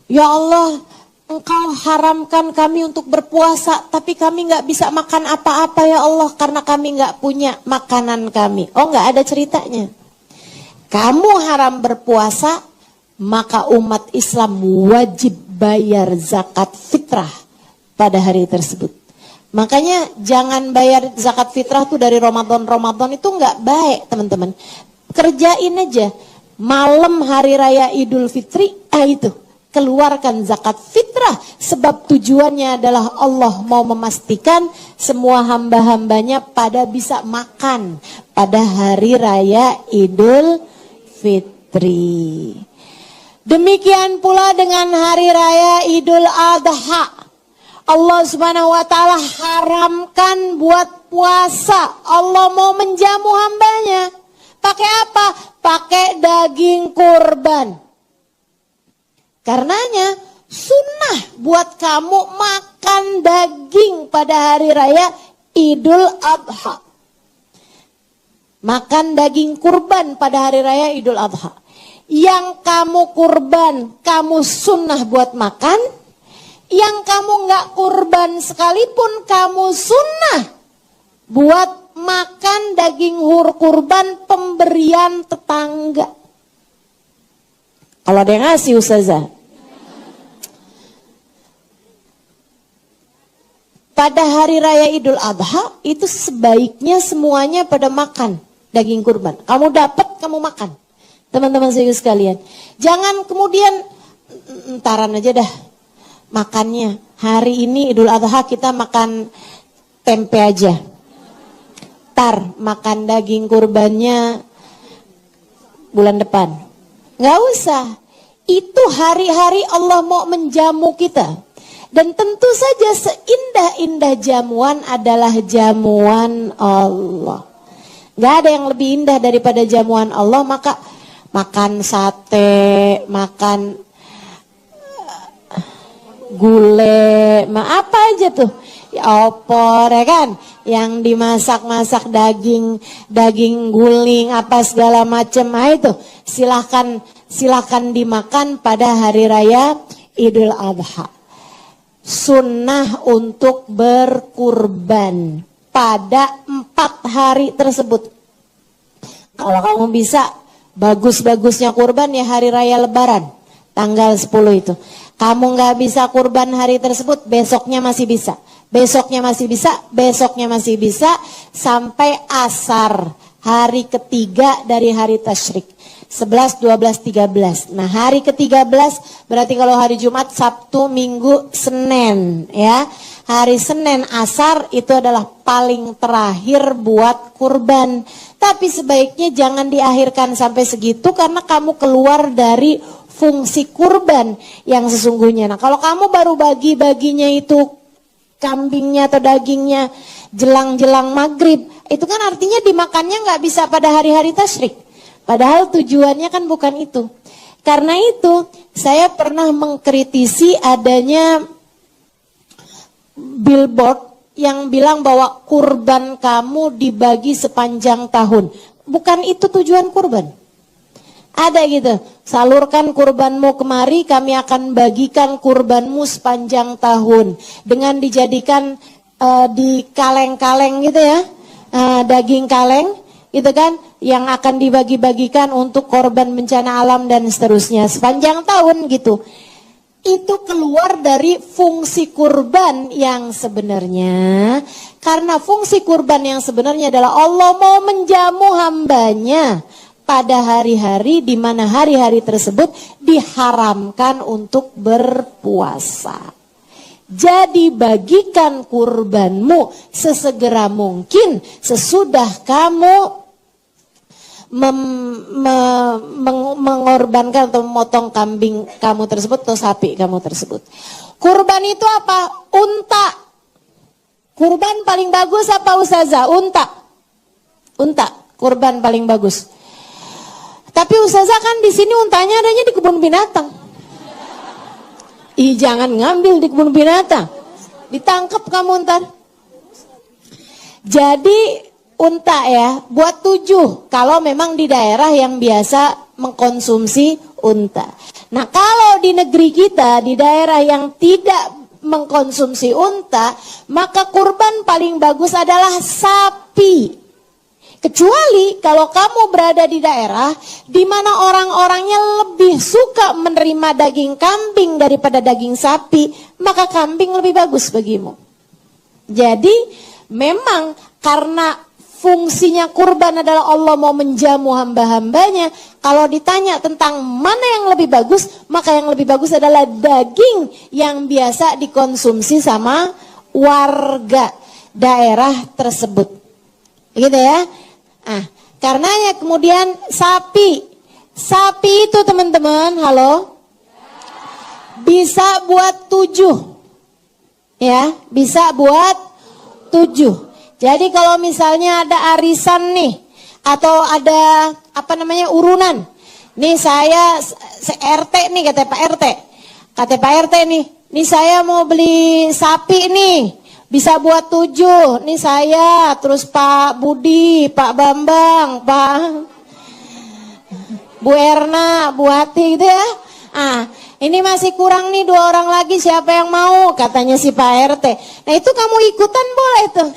Ya Allah, Engkau haramkan kami untuk berpuasa, tapi kami nggak bisa makan apa-apa ya Allah, karena kami nggak punya makanan kami. Oh, nggak ada ceritanya. Kamu haram berpuasa, maka umat Islam wajib bayar zakat fitrah pada hari tersebut. Makanya jangan bayar zakat fitrah tuh dari Ramadan itu nggak baik, teman-teman. Kerjain aja malam hari raya Idul Fitri, itu keluarkan zakat fitrah, sebab tujuannya adalah Allah mau memastikan semua hamba-hambanya pada bisa makan pada hari raya Idul Fitri. Demikian pula dengan hari raya Idul Adha. Allah Subhanahu wa taala haramkan buat puasa. Allah mau menjamu hambanya. Pakai apa? Pakai daging kurban. Karenanya sunnah buat kamu makan daging pada hari raya Idul Adha. Makan daging kurban pada hari raya Idul Adha. Yang kamu kurban, kamu sunnah buat makan. Yang kamu nggak kurban sekalipun, kamu sunnah buat makan daging kurban pemberian tetangga. Kalau ada yang ngasih ustazah. Pada hari raya Idul Adha itu sebaiknya semuanya pada makan daging kurban. Kamu dapat, kamu makan. Teman-teman sekalian, jangan kemudian entaran aja dah makannya. Hari ini Idul Adha kita makan tempe aja. Tar makan daging kurbannya bulan depan. Nggak usah. Itu hari-hari Allah mau menjamu kita. Dan tentu saja seindah-indah jamuan adalah jamuan Allah. Nggak ada yang lebih indah daripada jamuan Allah. Maka makan sate, makan gulai, apa aja tuh, ya opor ya kan, yang dimasak-masak daging guling apa segala macam, itu silahkan dimakan pada hari raya Idul Adha. Sunnah untuk berkurban pada 4 hari tersebut. Kalau kamu bisa, bagus-bagusnya kurban ya hari raya Lebaran, tanggal 10 itu. Kamu nggak bisa kurban hari tersebut, besoknya masih bisa. Besoknya masih bisa, besoknya masih bisa, sampai asar hari ketiga dari hari tasyrik. 11, 12, 13. Nah hari ke-13 berarti kalau hari Jumat, Sabtu, Minggu, Senin ya. Hari Senin asar itu adalah paling terakhir buat kurban. Tapi sebaiknya jangan diakhirkan sampai segitu karena kamu keluar dari fungsi kurban yang sesungguhnya. Nah kalau kamu baru bagi-baginya itu kambingnya atau dagingnya jelang-jelang maghrib, itu kan artinya dimakannya nggak bisa pada hari-hari tasyrik. Padahal tujuannya kan bukan itu. Karena itu saya pernah mengkritisi adanya billboard yang bilang bahwa kurban kamu dibagi sepanjang tahun. Bukan itu tujuan kurban. Ada gitu, salurkan kurbanmu kemari, kami akan bagikan kurbanmu sepanjang tahun. Dengan dijadikan di kaleng-kaleng gitu ya, daging kaleng gitu kan, yang akan dibagi-bagikan untuk korban bencana alam dan seterusnya sepanjang tahun gitu. Itu keluar dari fungsi kurban yang sebenarnya. Karena fungsi kurban yang sebenarnya adalah Allah mau menjamu hambanya pada hari-hari di mana hari-hari tersebut diharamkan untuk berpuasa. Jadi bagikan kurbanmu sesegera mungkin sesudah kamu mengorbankan atau memotong kambing kamu tersebut atau sapi kamu tersebut. Kurban itu apa? Unta. Kurban paling bagus apa Ustazah? Unta. Unta, kurban paling bagus. Tapi Ustazah kan di sini untanya adanya di kebun binatang. Ih, jangan ngambil di kebun binatang. Ditangkap kamu ntar. Jadi unta ya, buat 7 kalau memang di daerah yang biasa mengkonsumsi unta. Nah kalau di negeri kita, di daerah yang tidak mengkonsumsi unta, maka kurban paling bagus adalah sapi. Kecuali kalau kamu berada di daerah di mana orang-orangnya lebih suka menerima daging kambing daripada daging sapi, maka kambing lebih bagus bagimu. Jadi memang karena fungsinya kurban adalah Allah mau menjamu hamba-hambanya. Kalau ditanya tentang mana yang lebih bagus, maka yang lebih bagus adalah daging yang biasa dikonsumsi sama warga daerah tersebut. Gitu ya. Nah, karenanya kemudian sapi. Sapi itu teman-teman, halo? Bisa buat 7. Ya, bisa buat 7. Jadi kalau misalnya ada arisan nih, atau ada urunan. Nih saya RT nih, kata Pak RT. Kata Pak RT nih saya mau beli sapi nih, bisa buat 7. Nih saya, terus Pak Budi, Pak Bambang, Pak Bu Erna, Bu Hati gitu ya. Ini masih kurang nih 2 orang lagi, siapa yang mau? Katanya si Pak RT. Nah itu kamu ikutan boleh tuh.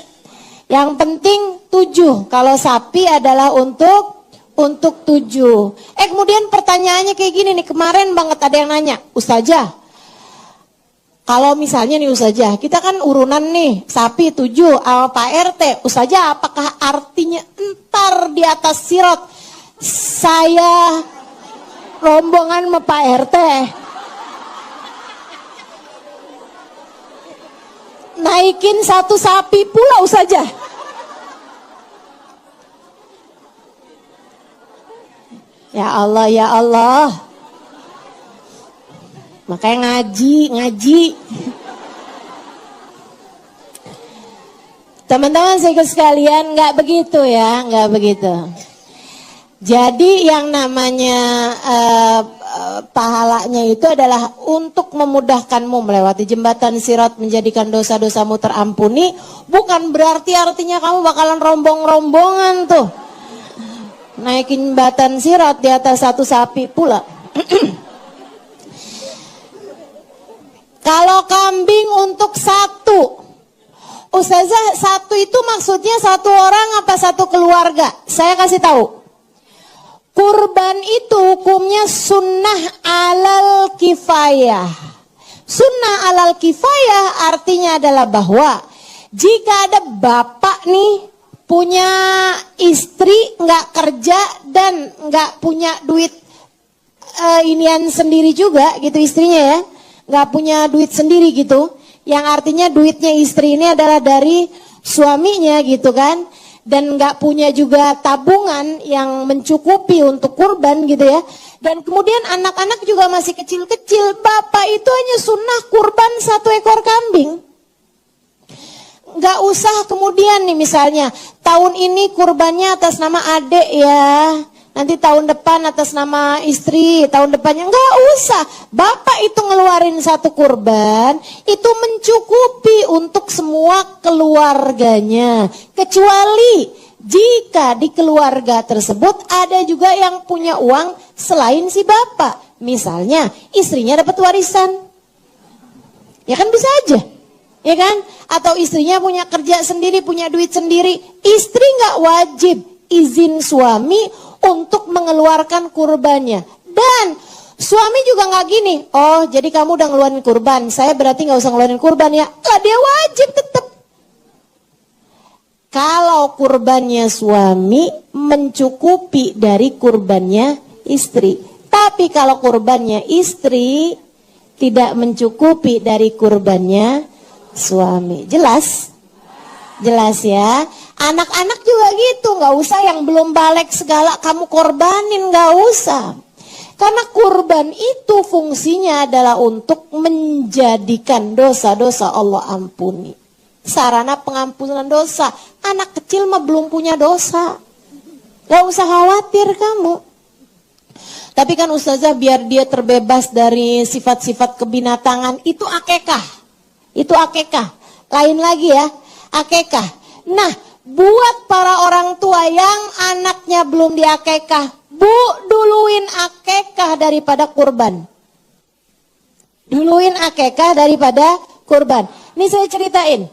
Yang penting 7. Kalau sapi adalah untuk 7. Kemudian pertanyaannya kayak gini nih, kemarin banget ada yang nanya, Ustazah, kalau misalnya nih Ustazah, kita kan urunan nih, sapi 7 sama Pak RT. Ustazah, apakah artinya entar di atas sirat saya rombongan sama Pak RT naikin 1 sapi pula Ustazah? Ya Allah, ya Allah. Makanya ngaji. Teman-teman saya sekalian, nggak begitu ya, nggak begitu. Jadi yang namanya pahalanya itu adalah untuk memudahkanmu melewati jembatan sirat, menjadikan dosa-dosamu terampuni. Bukan berarti artinya kamu bakalan rombong-rombongan tuh naikin jembatan sirat di atas 1 sapi pula. Kalau kambing untuk 1, Ustazah, 1 itu maksudnya 1 orang apa 1 keluarga? Saya kasih tahu. Kurban itu hukumnya sunnah alal kifayah. Sunnah alal kifayah artinya adalah bahwa jika ada bapak nih punya istri nggak kerja dan nggak punya duit inian sendiri juga gitu istrinya ya, nggak punya duit sendiri gitu, yang artinya duitnya istri ini adalah dari suaminya gitu kan. Dan nggak punya juga tabungan yang mencukupi untuk kurban gitu ya. Dan kemudian anak-anak juga masih kecil-kecil. Bapak itu hanya sunnah kurban 1 ekor kambing. nggak usah kemudian nih misalnya tahun ini kurbannya atas nama adik ya, nanti tahun depan atas nama istri, tahun depannya nggak usah. Bapak itu ngeluarin satu kurban itu mencukupi untuk semua keluarganya, kecuali jika di keluarga tersebut ada juga yang punya uang selain si bapak, misalnya istrinya dapat warisan, ya kan bisa aja. Ya kan? Atau istrinya punya kerja sendiri, punya duit sendiri. Istri nggak wajib izin suami untuk mengeluarkan kurbannya. Dan suami juga nggak gini, oh jadi kamu udah ngeluarin kurban, saya berarti nggak usah ngeluarin kurban ya. Lah dia wajib tetap. Kalau kurbannya suami mencukupi dari kurbannya istri. Tapi kalau kurbannya istri tidak mencukupi dari kurbannya suami. Jelas? Jelas ya. Anak-anak juga gitu, nggak usah yang belum balik segala kamu korbanin, nggak usah. Karena kurban itu fungsinya adalah untuk menjadikan dosa-dosa Allah ampuni. Sarana pengampunan dosa. Anak kecil mah belum punya dosa, nggak usah khawatir kamu. Tapi kan ustazah biar dia terbebas dari sifat-sifat kebinatangan, itu akekah. Itu akekah, lain lagi ya, akekah. Nah, buat para orang tua yang anaknya belum diakekah, Bu, duluin akekah daripada kurban. Duluin akekah daripada kurban. Ini saya ceritain.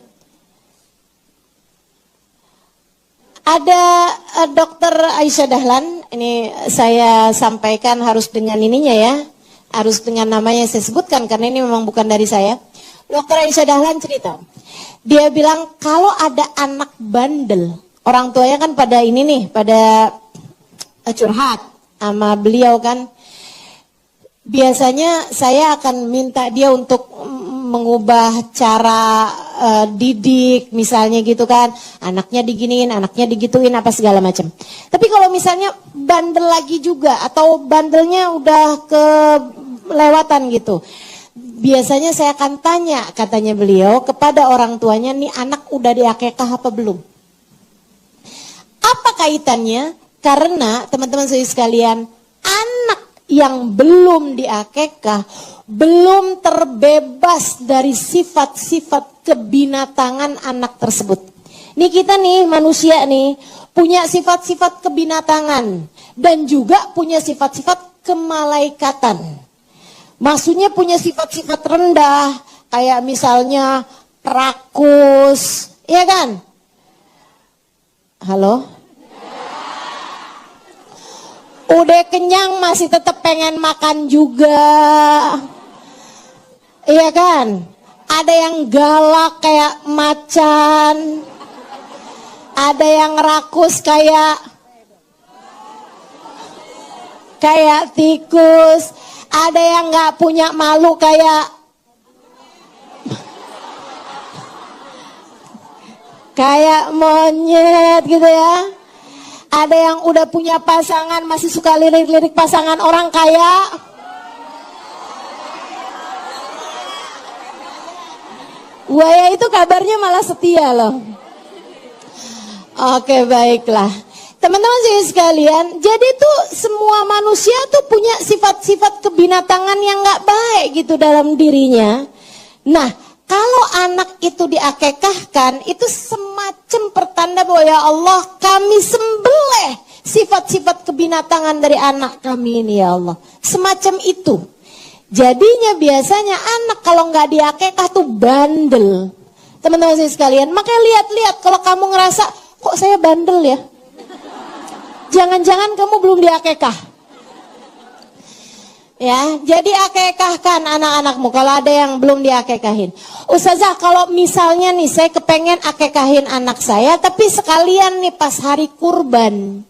Ada dokter Aisyah Dahlan, ini saya sampaikan harus dengan ininya ya, harus dengan namanya saya sebutkan karena ini memang bukan dari saya. Dokter Aisyah Dahlan cerita, dia bilang kalau ada anak bandel, orang tuanya kan pada ini nih, pada curhat sama beliau kan. Biasanya saya akan minta dia untuk mengubah cara didik misalnya gitu kan. Anaknya diginiin, anaknya digituin apa segala macam. Tapi kalau misalnya bandel lagi juga atau bandelnya udah kelewatan gitu, biasanya saya akan tanya, katanya beliau, kepada orang tuanya, nih anak udah diakekah apa belum? Apa kaitannya? Karena teman-teman sekalian, anak yang belum diakekah, belum terbebas dari sifat-sifat kebinatangan anak tersebut. Nih kita nih manusia nih, punya sifat-sifat kebinatangan, dan juga punya sifat-sifat kemalaikatan. Maksudnya punya sifat-sifat rendah, kayak misalnya rakus, ya kan? Halo? Udah kenyang masih tetap pengen makan juga, iya kan? Ada yang galak kayak macan, ada yang rakus kayak tikus. Ada yang nggak punya malu kayak monyet gitu ya. Ada yang udah punya pasangan masih suka lirik-lirik pasangan orang kayak buaya. Itu kabarnya malah setia loh. Oke, baiklah. Teman-teman sekalian, jadi tuh semua manusia tuh punya sifat-sifat kebinatangan yang nggak baik gitu dalam dirinya. Nah, kalau anak itu diakekahkan, itu semacam pertanda bahwa ya Allah, kami sembelih sifat-sifat kebinatangan dari anak kami ini ya Allah. Semacam itu. Jadinya biasanya anak kalau nggak diakekah tuh bandel. Teman-teman sekalian, makanya lihat-lihat kalau kamu ngerasa kok saya bandel ya. Jangan-jangan kamu belum diakekah. Ya, jadi akekahkan anak-anakmu kalau ada yang belum diakekahin. Ustazah, kalau misalnya nih saya kepengen akekahin anak saya, tapi sekalian nih pas hari kurban,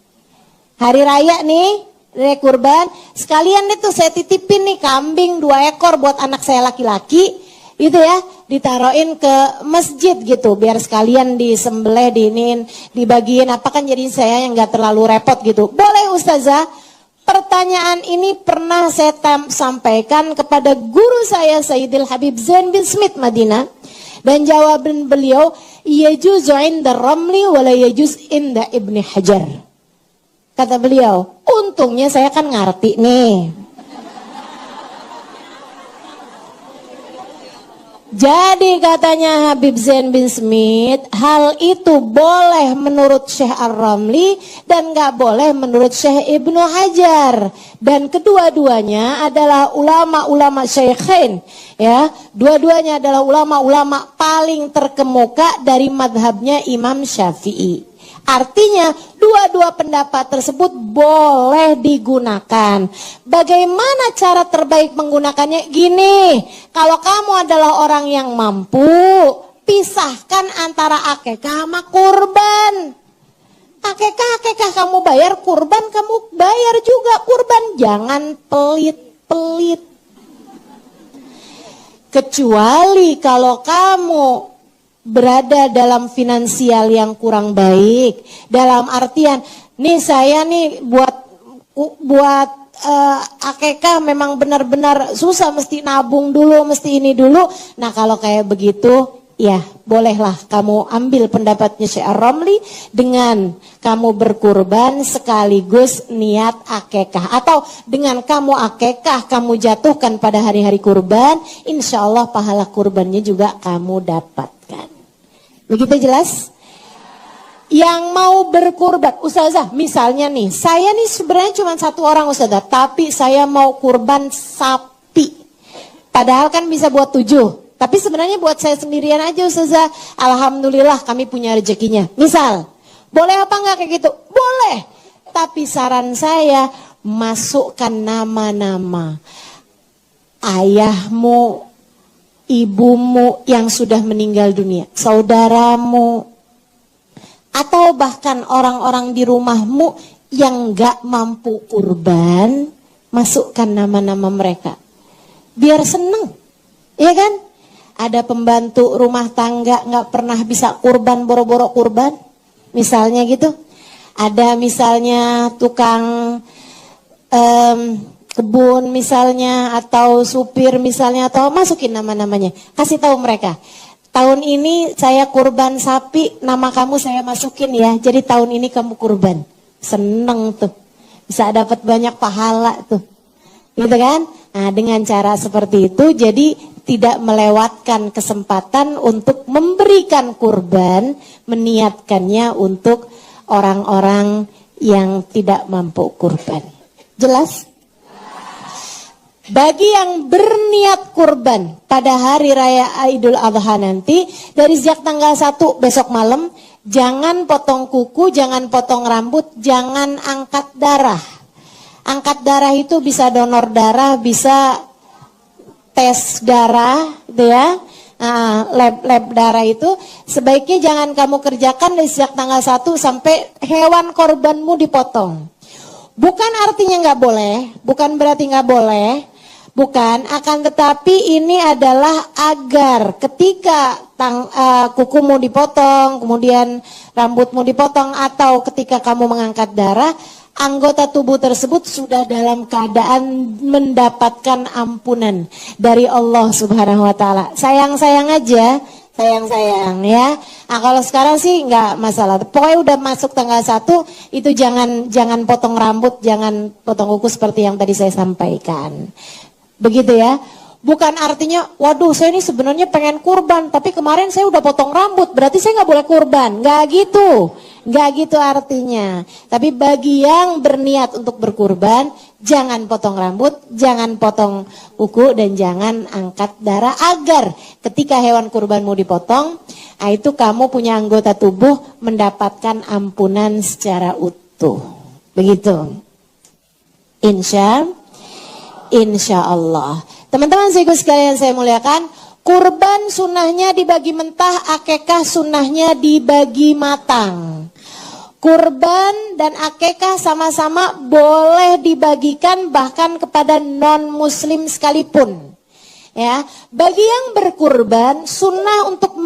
hari raya nih, hari kurban, sekalian itu saya titipin nih kambing 2 ekor buat anak saya laki-laki, gitu ya, ditaruhin ke masjid gitu, biar sekalian disembelih, diinin, dibagiin, apa kan jadi saya yang nggak terlalu repot gitu. Boleh Ustazah? Pertanyaan ini pernah saya sampaikan kepada guru saya Sayyidil Habib Zain bin Smith Madinah, dan jawaban beliau, yajuzu 'inda Ramli wa la yajuz 'inda Ibnu Hajar. Kata beliau, untungnya saya kan ngerti nih. Jadi katanya Habib Zain bin Smith, hal itu boleh menurut Syekh Ar-Ramli dan gak boleh menurut Syekh Ibnu Hajar. Dan kedua-duanya adalah ulama-ulama syaikhain. Ya, dua-duanya adalah ulama-ulama paling terkemuka dari madhabnya Imam Syafi'i. Artinya dua-dua pendapat tersebut boleh digunakan. Bagaimana cara terbaik menggunakannya? Gini, kalau kamu adalah orang yang mampu, pisahkan antara akekah sama kurban. Akekah kamu bayar, kurban kamu bayar juga kurban. Jangan pelit-pelit. Kecuali kalau kamu berada dalam finansial yang kurang baik, dalam artian nih saya nih buat akekah memang benar-benar susah, mesti nabung dulu, mesti ini dulu. Nah kalau kayak begitu ya bolehlah kamu ambil pendapatnya Syekh Ar-Ramli dengan kamu berkurban sekaligus niat akekah, atau dengan kamu akekah kamu jatuhkan pada hari-hari kurban, insya Allah pahala kurbannya juga kamu dapatkan. Begitu jelas? Yang mau berkurban, Ustazah, misalnya nih, saya nih sebenarnya cuma satu orang Ustazah, tapi saya mau kurban sapi. Padahal kan bisa buat 7, tapi sebenarnya buat saya sendirian aja Ustazah. Alhamdulillah kami punya rezekinya. Misal, boleh apa enggak kayak gitu? Boleh. Tapi saran saya, masukkan nama-nama ayahmu, ibumu yang sudah meninggal dunia, saudaramu, atau bahkan orang-orang di rumahmu yang gak mampu kurban, masukkan nama-nama mereka. Biar seneng, ya kan? Ada pembantu rumah tangga gak pernah bisa kurban, boro-boro kurban, misalnya gitu. Ada misalnya tukang kebun misalnya, atau supir misalnya, atau masukin nama-namanya, kasih tahu mereka, tahun ini saya kurban sapi, nama kamu saya masukin ya, jadi tahun ini kamu kurban. Seneng tuh, bisa dapat banyak pahala tuh, gitu kan? Nah dengan cara seperti itu jadi tidak melewatkan kesempatan untuk memberikan kurban, meniatkannya untuk orang-orang yang tidak mampu kurban. Jelas? Bagi yang berniat kurban pada hari raya Idul Adha nanti, dari sejak tanggal 1 besok malam, jangan potong kuku, jangan potong rambut, jangan angkat darah. Angkat darah itu bisa donor darah, bisa tes darah, gitu ya. Nah, lab darah itu sebaiknya jangan kamu kerjakan dari sejak tanggal 1 sampai hewan korbanmu dipotong. Bukan artinya nggak boleh, bukan berarti nggak boleh. Bukan, akan tetapi ini adalah agar ketika kukumu dipotong, kemudian rambutmu dipotong, atau ketika kamu mengangkat darah, anggota tubuh tersebut sudah dalam keadaan mendapatkan ampunan dari Allah Subhanahu wa taala. Sayang-sayang aja, sayang-sayang ya. Nah, kalau sekarang sih nggak masalah. Pokoknya udah masuk tanggal 1 itu jangan potong rambut, jangan potong kuku seperti yang tadi saya sampaikan. Begitu ya. Bukan artinya, waduh saya ini sebenarnya pengen kurban, tapi kemarin saya udah potong rambut, berarti saya nggak boleh kurban. Nggak gitu. Nggak gitu artinya. Tapi bagi yang berniat untuk berkurban, jangan potong rambut, jangan potong kuku, dan jangan angkat darah, agar ketika hewan kurbanmu dipotong, nah itu kamu punya anggota tubuh mendapatkan ampunan secara utuh. Begitu. Insya Allah. Teman-teman sekalian saya muliakan, kurban sunnahnya dibagi mentah, akekah sunnahnya dibagi matang. Kurban dan akekah sama-sama boleh dibagikan bahkan kepada non-muslim sekalipun. Ya, bagi yang berkurban sunnah untuk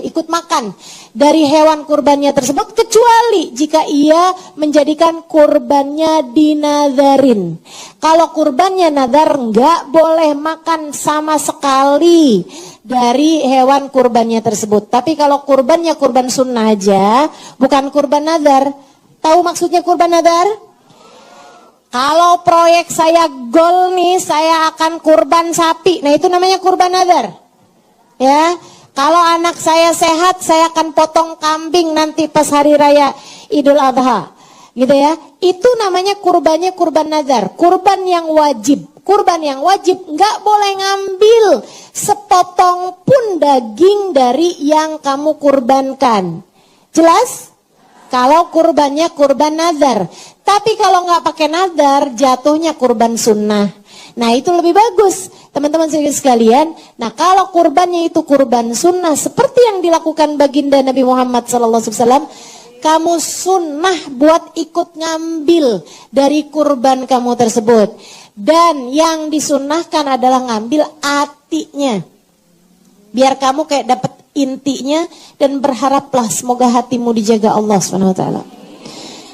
ikut makan dari hewan kurbannya tersebut, kecuali jika ia menjadikan kurbannya dinadharin. Kalau kurbannya nadar, nggak boleh makan sama sekali dari hewan kurbannya tersebut. Tapi kalau kurbannya kurban sunnah aja, bukan kurban nazar. Tahu maksudnya kurban nazar? Kalau proyek saya gol nih, saya akan kurban sapi. Nah itu namanya kurban nazar. Ya, kalau anak saya sehat, saya akan potong kambing nanti pas hari raya Idul Adha. Gitu ya. Itu namanya kurbannya kurban nazar. Kurban yang wajib. Kurban yang wajib nggak boleh ngambil sepotong pun daging dari yang kamu kurbankan. Jelas? Kalau kurbannya kurban nazar. Tapi kalau nggak pakai nazar, jatuhnya kurban sunnah. Nah itu lebih bagus teman-teman sekalian. Nah kalau kurbannya itu kurban sunnah seperti yang dilakukan baginda Nabi Muhammad SAW, kamu sunnah buat ikut ngambil dari kurban kamu tersebut. Dan yang disunnahkan adalah ngambil atinya. Biar kamu kayak dapat intinya dan berharaplah semoga hatimu dijaga Allah SWT.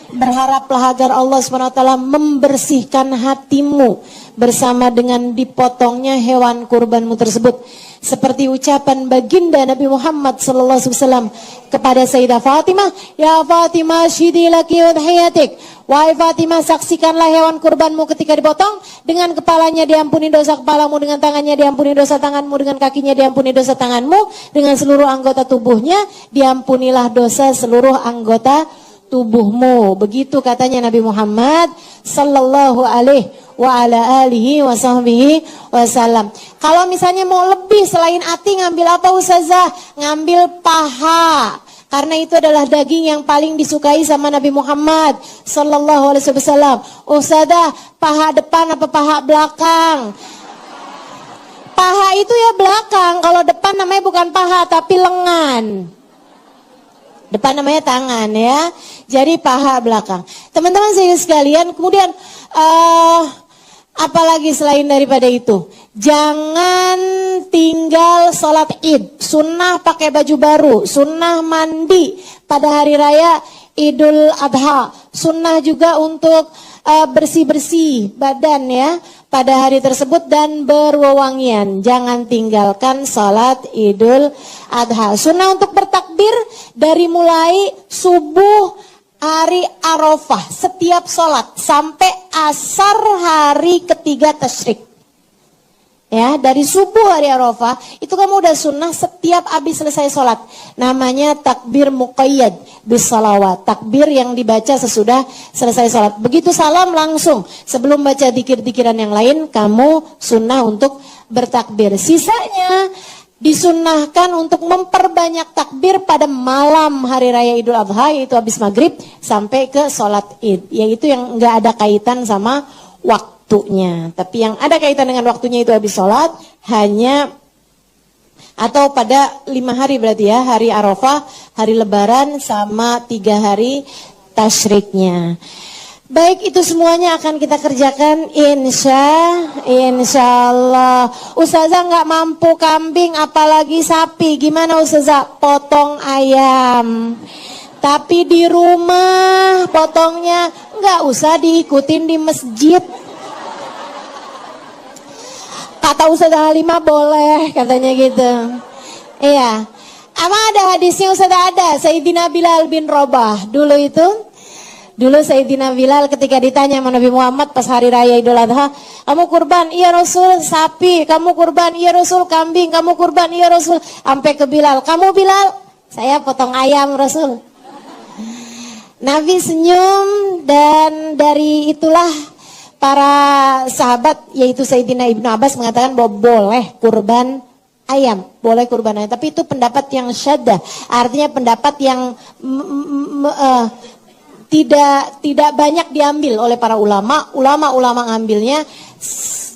Berharaplah agar Allah SWT membersihkan hatimu bersama dengan dipotongnya hewan kurbanmu tersebut. Seperti ucapan baginda Nabi Muhammad SAW kepada Sayyidah Fatimah, "Ya Fatimah, syidi laki udhiyatik." Wahai Fatimah, saksikanlah hewan kurbanmu ketika dipotong. Dengan kepalanya diampuni dosa kepalamu, dengan tangannya diampuni dosa tanganmu, dengan kakinya diampuni dosa tanganmu, dengan seluruh anggota tubuhnya diampunilah dosa seluruh anggota tubuhmu. Begitu katanya Nabi Muhammad sallallahu alaihi wa ala alihi wa sahbihi wasallam. Kalau misalnya mau lebih selain ati, ngambil apa Ustazah? Ngambil paha. Karena itu adalah daging yang paling disukai sama Nabi Muhammad sallallahu alaihi wasallam. Ustazah, paha depan apa paha belakang? Paha itu ya belakang. Kalau depan namanya bukan paha tapi lengan. Depan namanya tangan ya. Jadi paha belakang. Teman-teman sekalian, kemudian apalagi selain daripada itu? Jangan tinggal sholat id. Sunnah pakai baju baru. Sunnah mandi pada hari raya Idul Adha. Sunnah juga untuk bersih-bersih badan ya pada hari tersebut dan berwewangian. Jangan tinggalkan sholat Idul Adha. Sunnah untuk bertakbir dari mulai subuh hari Arafah setiap sholat sampai asar hari ketiga tasyrik. Ya, dari subuh hari Arafah itu kamu udah sunnah setiap habis selesai sholat. Namanya takbir muqayyad bisalawat. Takbir yang dibaca sesudah selesai sholat. Begitu salam langsung sebelum baca dikir-dikiran yang lain kamu sunnah untuk bertakbir. Sisanya disunnahkan untuk memperbanyak takbir pada malam hari raya Idul Adha, yaitu habis maghrib sampai ke sholat id. Yaitu yang nggak ada kaitan sama waktunya. Tapi yang ada kaitan dengan waktunya itu habis sholat hanya atau pada 5 hari berarti ya, hari Arafah, hari Lebaran sama 3 hari tasyriknya. Baik, itu semuanya akan kita kerjakan insya Allah. Ustazah nggak mampu kambing apalagi sapi, gimana Ustazah? Potong ayam. Tapi di rumah potongnya nggak usah diikutin di masjid. Kata Ustazah Halimah boleh katanya gitu. Iya. Ama ada hadisnya Ustazah, ada Sayyidina Bilal bin Rabah Dulu Sayyidina Bilal ketika ditanya sama Nabi Muhammad pas hari raya Idul Adha, kamu kurban? Iya Rasul. Sapi. Kamu kurban? Iya Rasul. Kambing. Kamu kurban? Iya Rasul. Sampai ke Bilal, kamu Bilal? Saya potong ayam Rasul. Nabi senyum dan dari itulah para sahabat yaitu Sayyidina Ibnu Abbas mengatakan bahwa boleh kurban ayam, boleh kurban ayam. Tapi itu pendapat yang syaddah, artinya pendapat yang tidak banyak diambil oleh para ulama. Ulama ngambilnya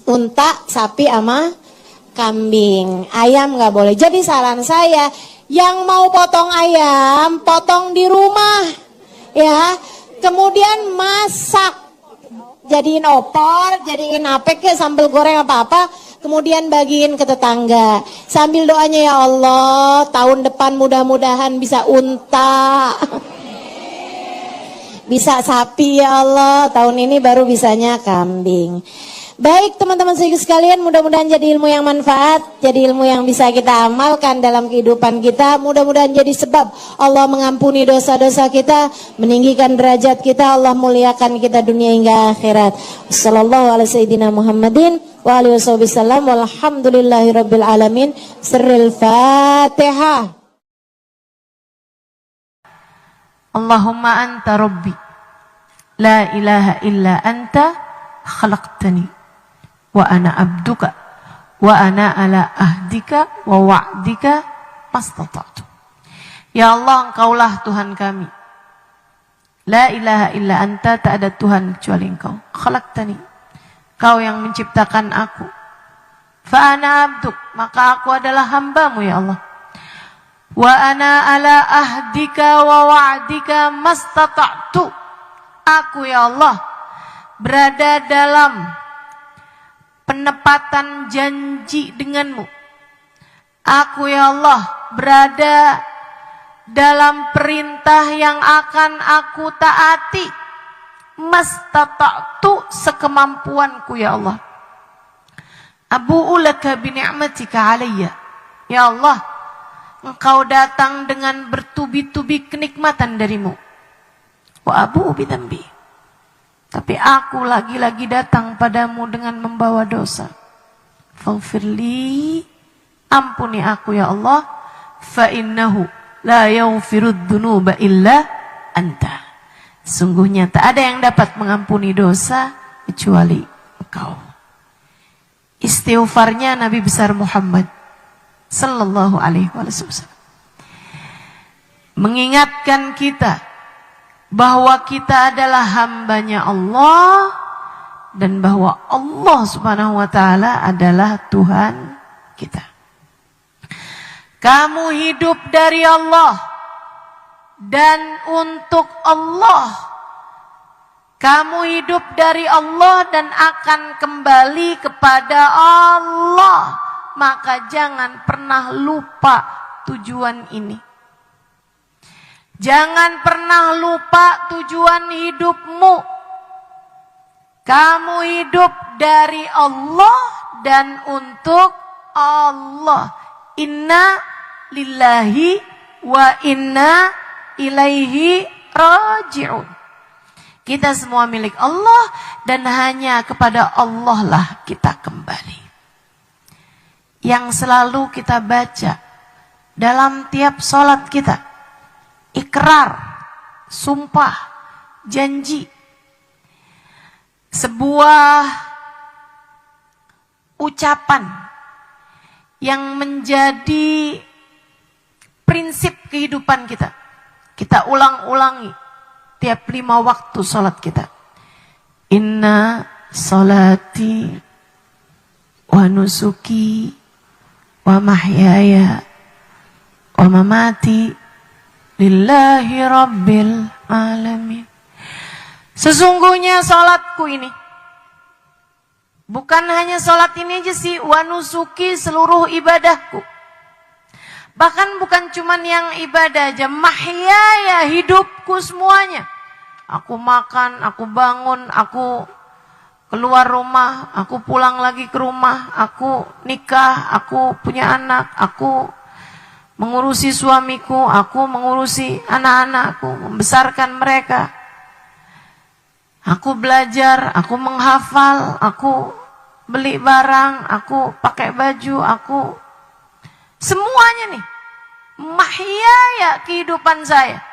unta, sapi sama kambing. Ayam nggak boleh. Jadi saran saya, yang mau potong ayam, potong di rumah ya. Kemudian masak, jadiin opor, jadiin apa ke sambal goreng apa-apa, kemudian bagiin ke tetangga. Sambil doanya, ya Allah, tahun depan mudah-mudahan bisa unta. Bisa sapi ya Allah, tahun ini baru bisanya kambing. Baik teman-teman sekalian, mudah-mudahan jadi ilmu yang manfaat, jadi ilmu yang bisa kita amalkan dalam kehidupan kita. Mudah-mudahan jadi sebab Allah mengampuni dosa-dosa kita, meninggikan derajat kita, Allah muliakan kita dunia hingga akhirat. Sallallahu alaihi sayyidina Muhammadin wa alihi wasallam, walhamdulillahirabbil alamin. Sirril Fatihah. Allahumma anta rabbi, la ilaha illa anta khalaqtani wa ana abduka wa ana ala ahdika wa wa'dika mastata'tu. Ya Allah, Engkaulah Tuhan kami. La ilaha illa anta, tak ada Tuhan kecuali Engkau. Khalaqtani, Kau yang menciptakan aku. Fa ana abduk, maka aku adalah hambamu ya Allah. Wa ana ala ahdika wa wa'dika mastata'tu. Aku ya Allah berada dalam penepatan janji denganmu. Aku ya Allah berada dalam perintah yang akan aku taati. Mastata'tu, sekemampuanku ya Allah. Abu'u laka bini'matika alayya. Ya Allah, Engkau datang dengan bertubi-tubi kenikmatan darimu. Wa abu'u bidambi, tapi aku lagi-lagi datang padamu dengan membawa dosa. Faghfirli, ampuni aku ya Allah. Fa innahu la yaghfirud dzunuba illa anta. Sungguhnya tak ada yang dapat mengampuni dosa kecuali Engkau. Istighfarnya Nabi besar Muhammad sallallahu alaihi wasallam mengingatkan kita bahwa kita adalah hambanya Allah dan bahwa Allah subhanahu wa ta'ala adalah Tuhan kita. Kamu hidup dari Allah dan untuk Allah. Kamu hidup dari Allah dan akan kembali kepada Allah. Maka jangan pernah lupa tujuan ini. Jangan pernah lupa tujuan hidupmu. Kamu hidup dari Allah dan untuk Allah. Inna lillahi wa inna ilaihi raji'un. Kita semua milik Allah dan hanya kepada Allah lah kita kembali. Yang selalu kita baca dalam tiap sholat kita. Ikrar, sumpah, janji. Sebuah ucapan yang menjadi prinsip kehidupan kita. Kita ulang-ulangi tiap 5 waktu sholat kita. Inna sholati wa nusuki wa mahyaya wa mamati lillahi rabbil alamin. Sesungguhnya sholatku ini, bukan hanya sholat ini aja sih, wa nusuki, seluruh ibadahku. Bahkan bukan cuman yang ibadah aja, mahyaya, hidupku semuanya. Aku makan, aku bangun, aku keluar rumah, aku pulang lagi ke rumah, aku nikah, aku punya anak, aku mengurusi suamiku, aku mengurusi anak-anakku, membesarkan mereka. Aku belajar, aku menghafal, aku beli barang, aku pakai baju, aku semuanya nih. Mahyaya kehidupan saya.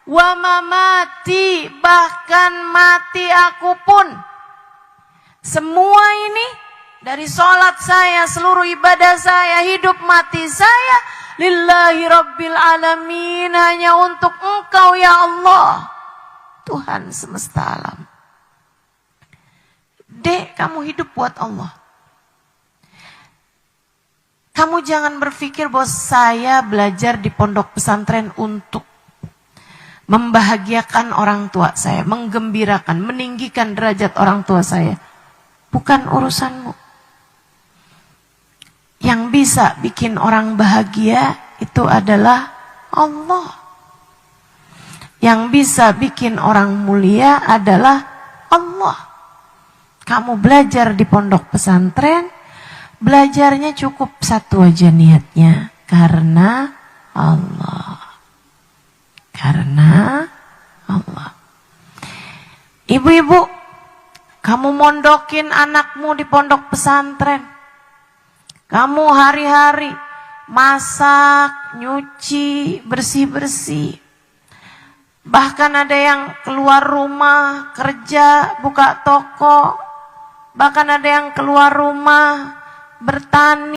Wa mamati, bahkan mati aku pun. Semua ini dari sholat saya, seluruh ibadah saya, hidup mati saya, lillahi rabbil alamin, hanya untuk Engkau ya Allah, Tuhan semesta alam. Dek, kamu hidup buat Allah. Kamu jangan berpikir bahwa saya belajar di pondok pesantren untuk membahagiakan orang tua saya, menggembirakan, meninggikan derajat orang tua saya. Bukan urusanmu. Yang bisa bikin orang bahagia itu adalah Allah. Yang bisa bikin orang mulia adalah Allah. kamu belajar di pondok pesantren, belajarnya cukup satu aja niatnya, karena Allah. Karena Allah. Ibu-ibu, kamu mondokin anakmu di pondok pesantren. Kamu hari-hari masak, nyuci, bersih-bersih. Bahkan ada yang keluar rumah, kerja, buka toko. Bahkan ada yang keluar rumah, bertani.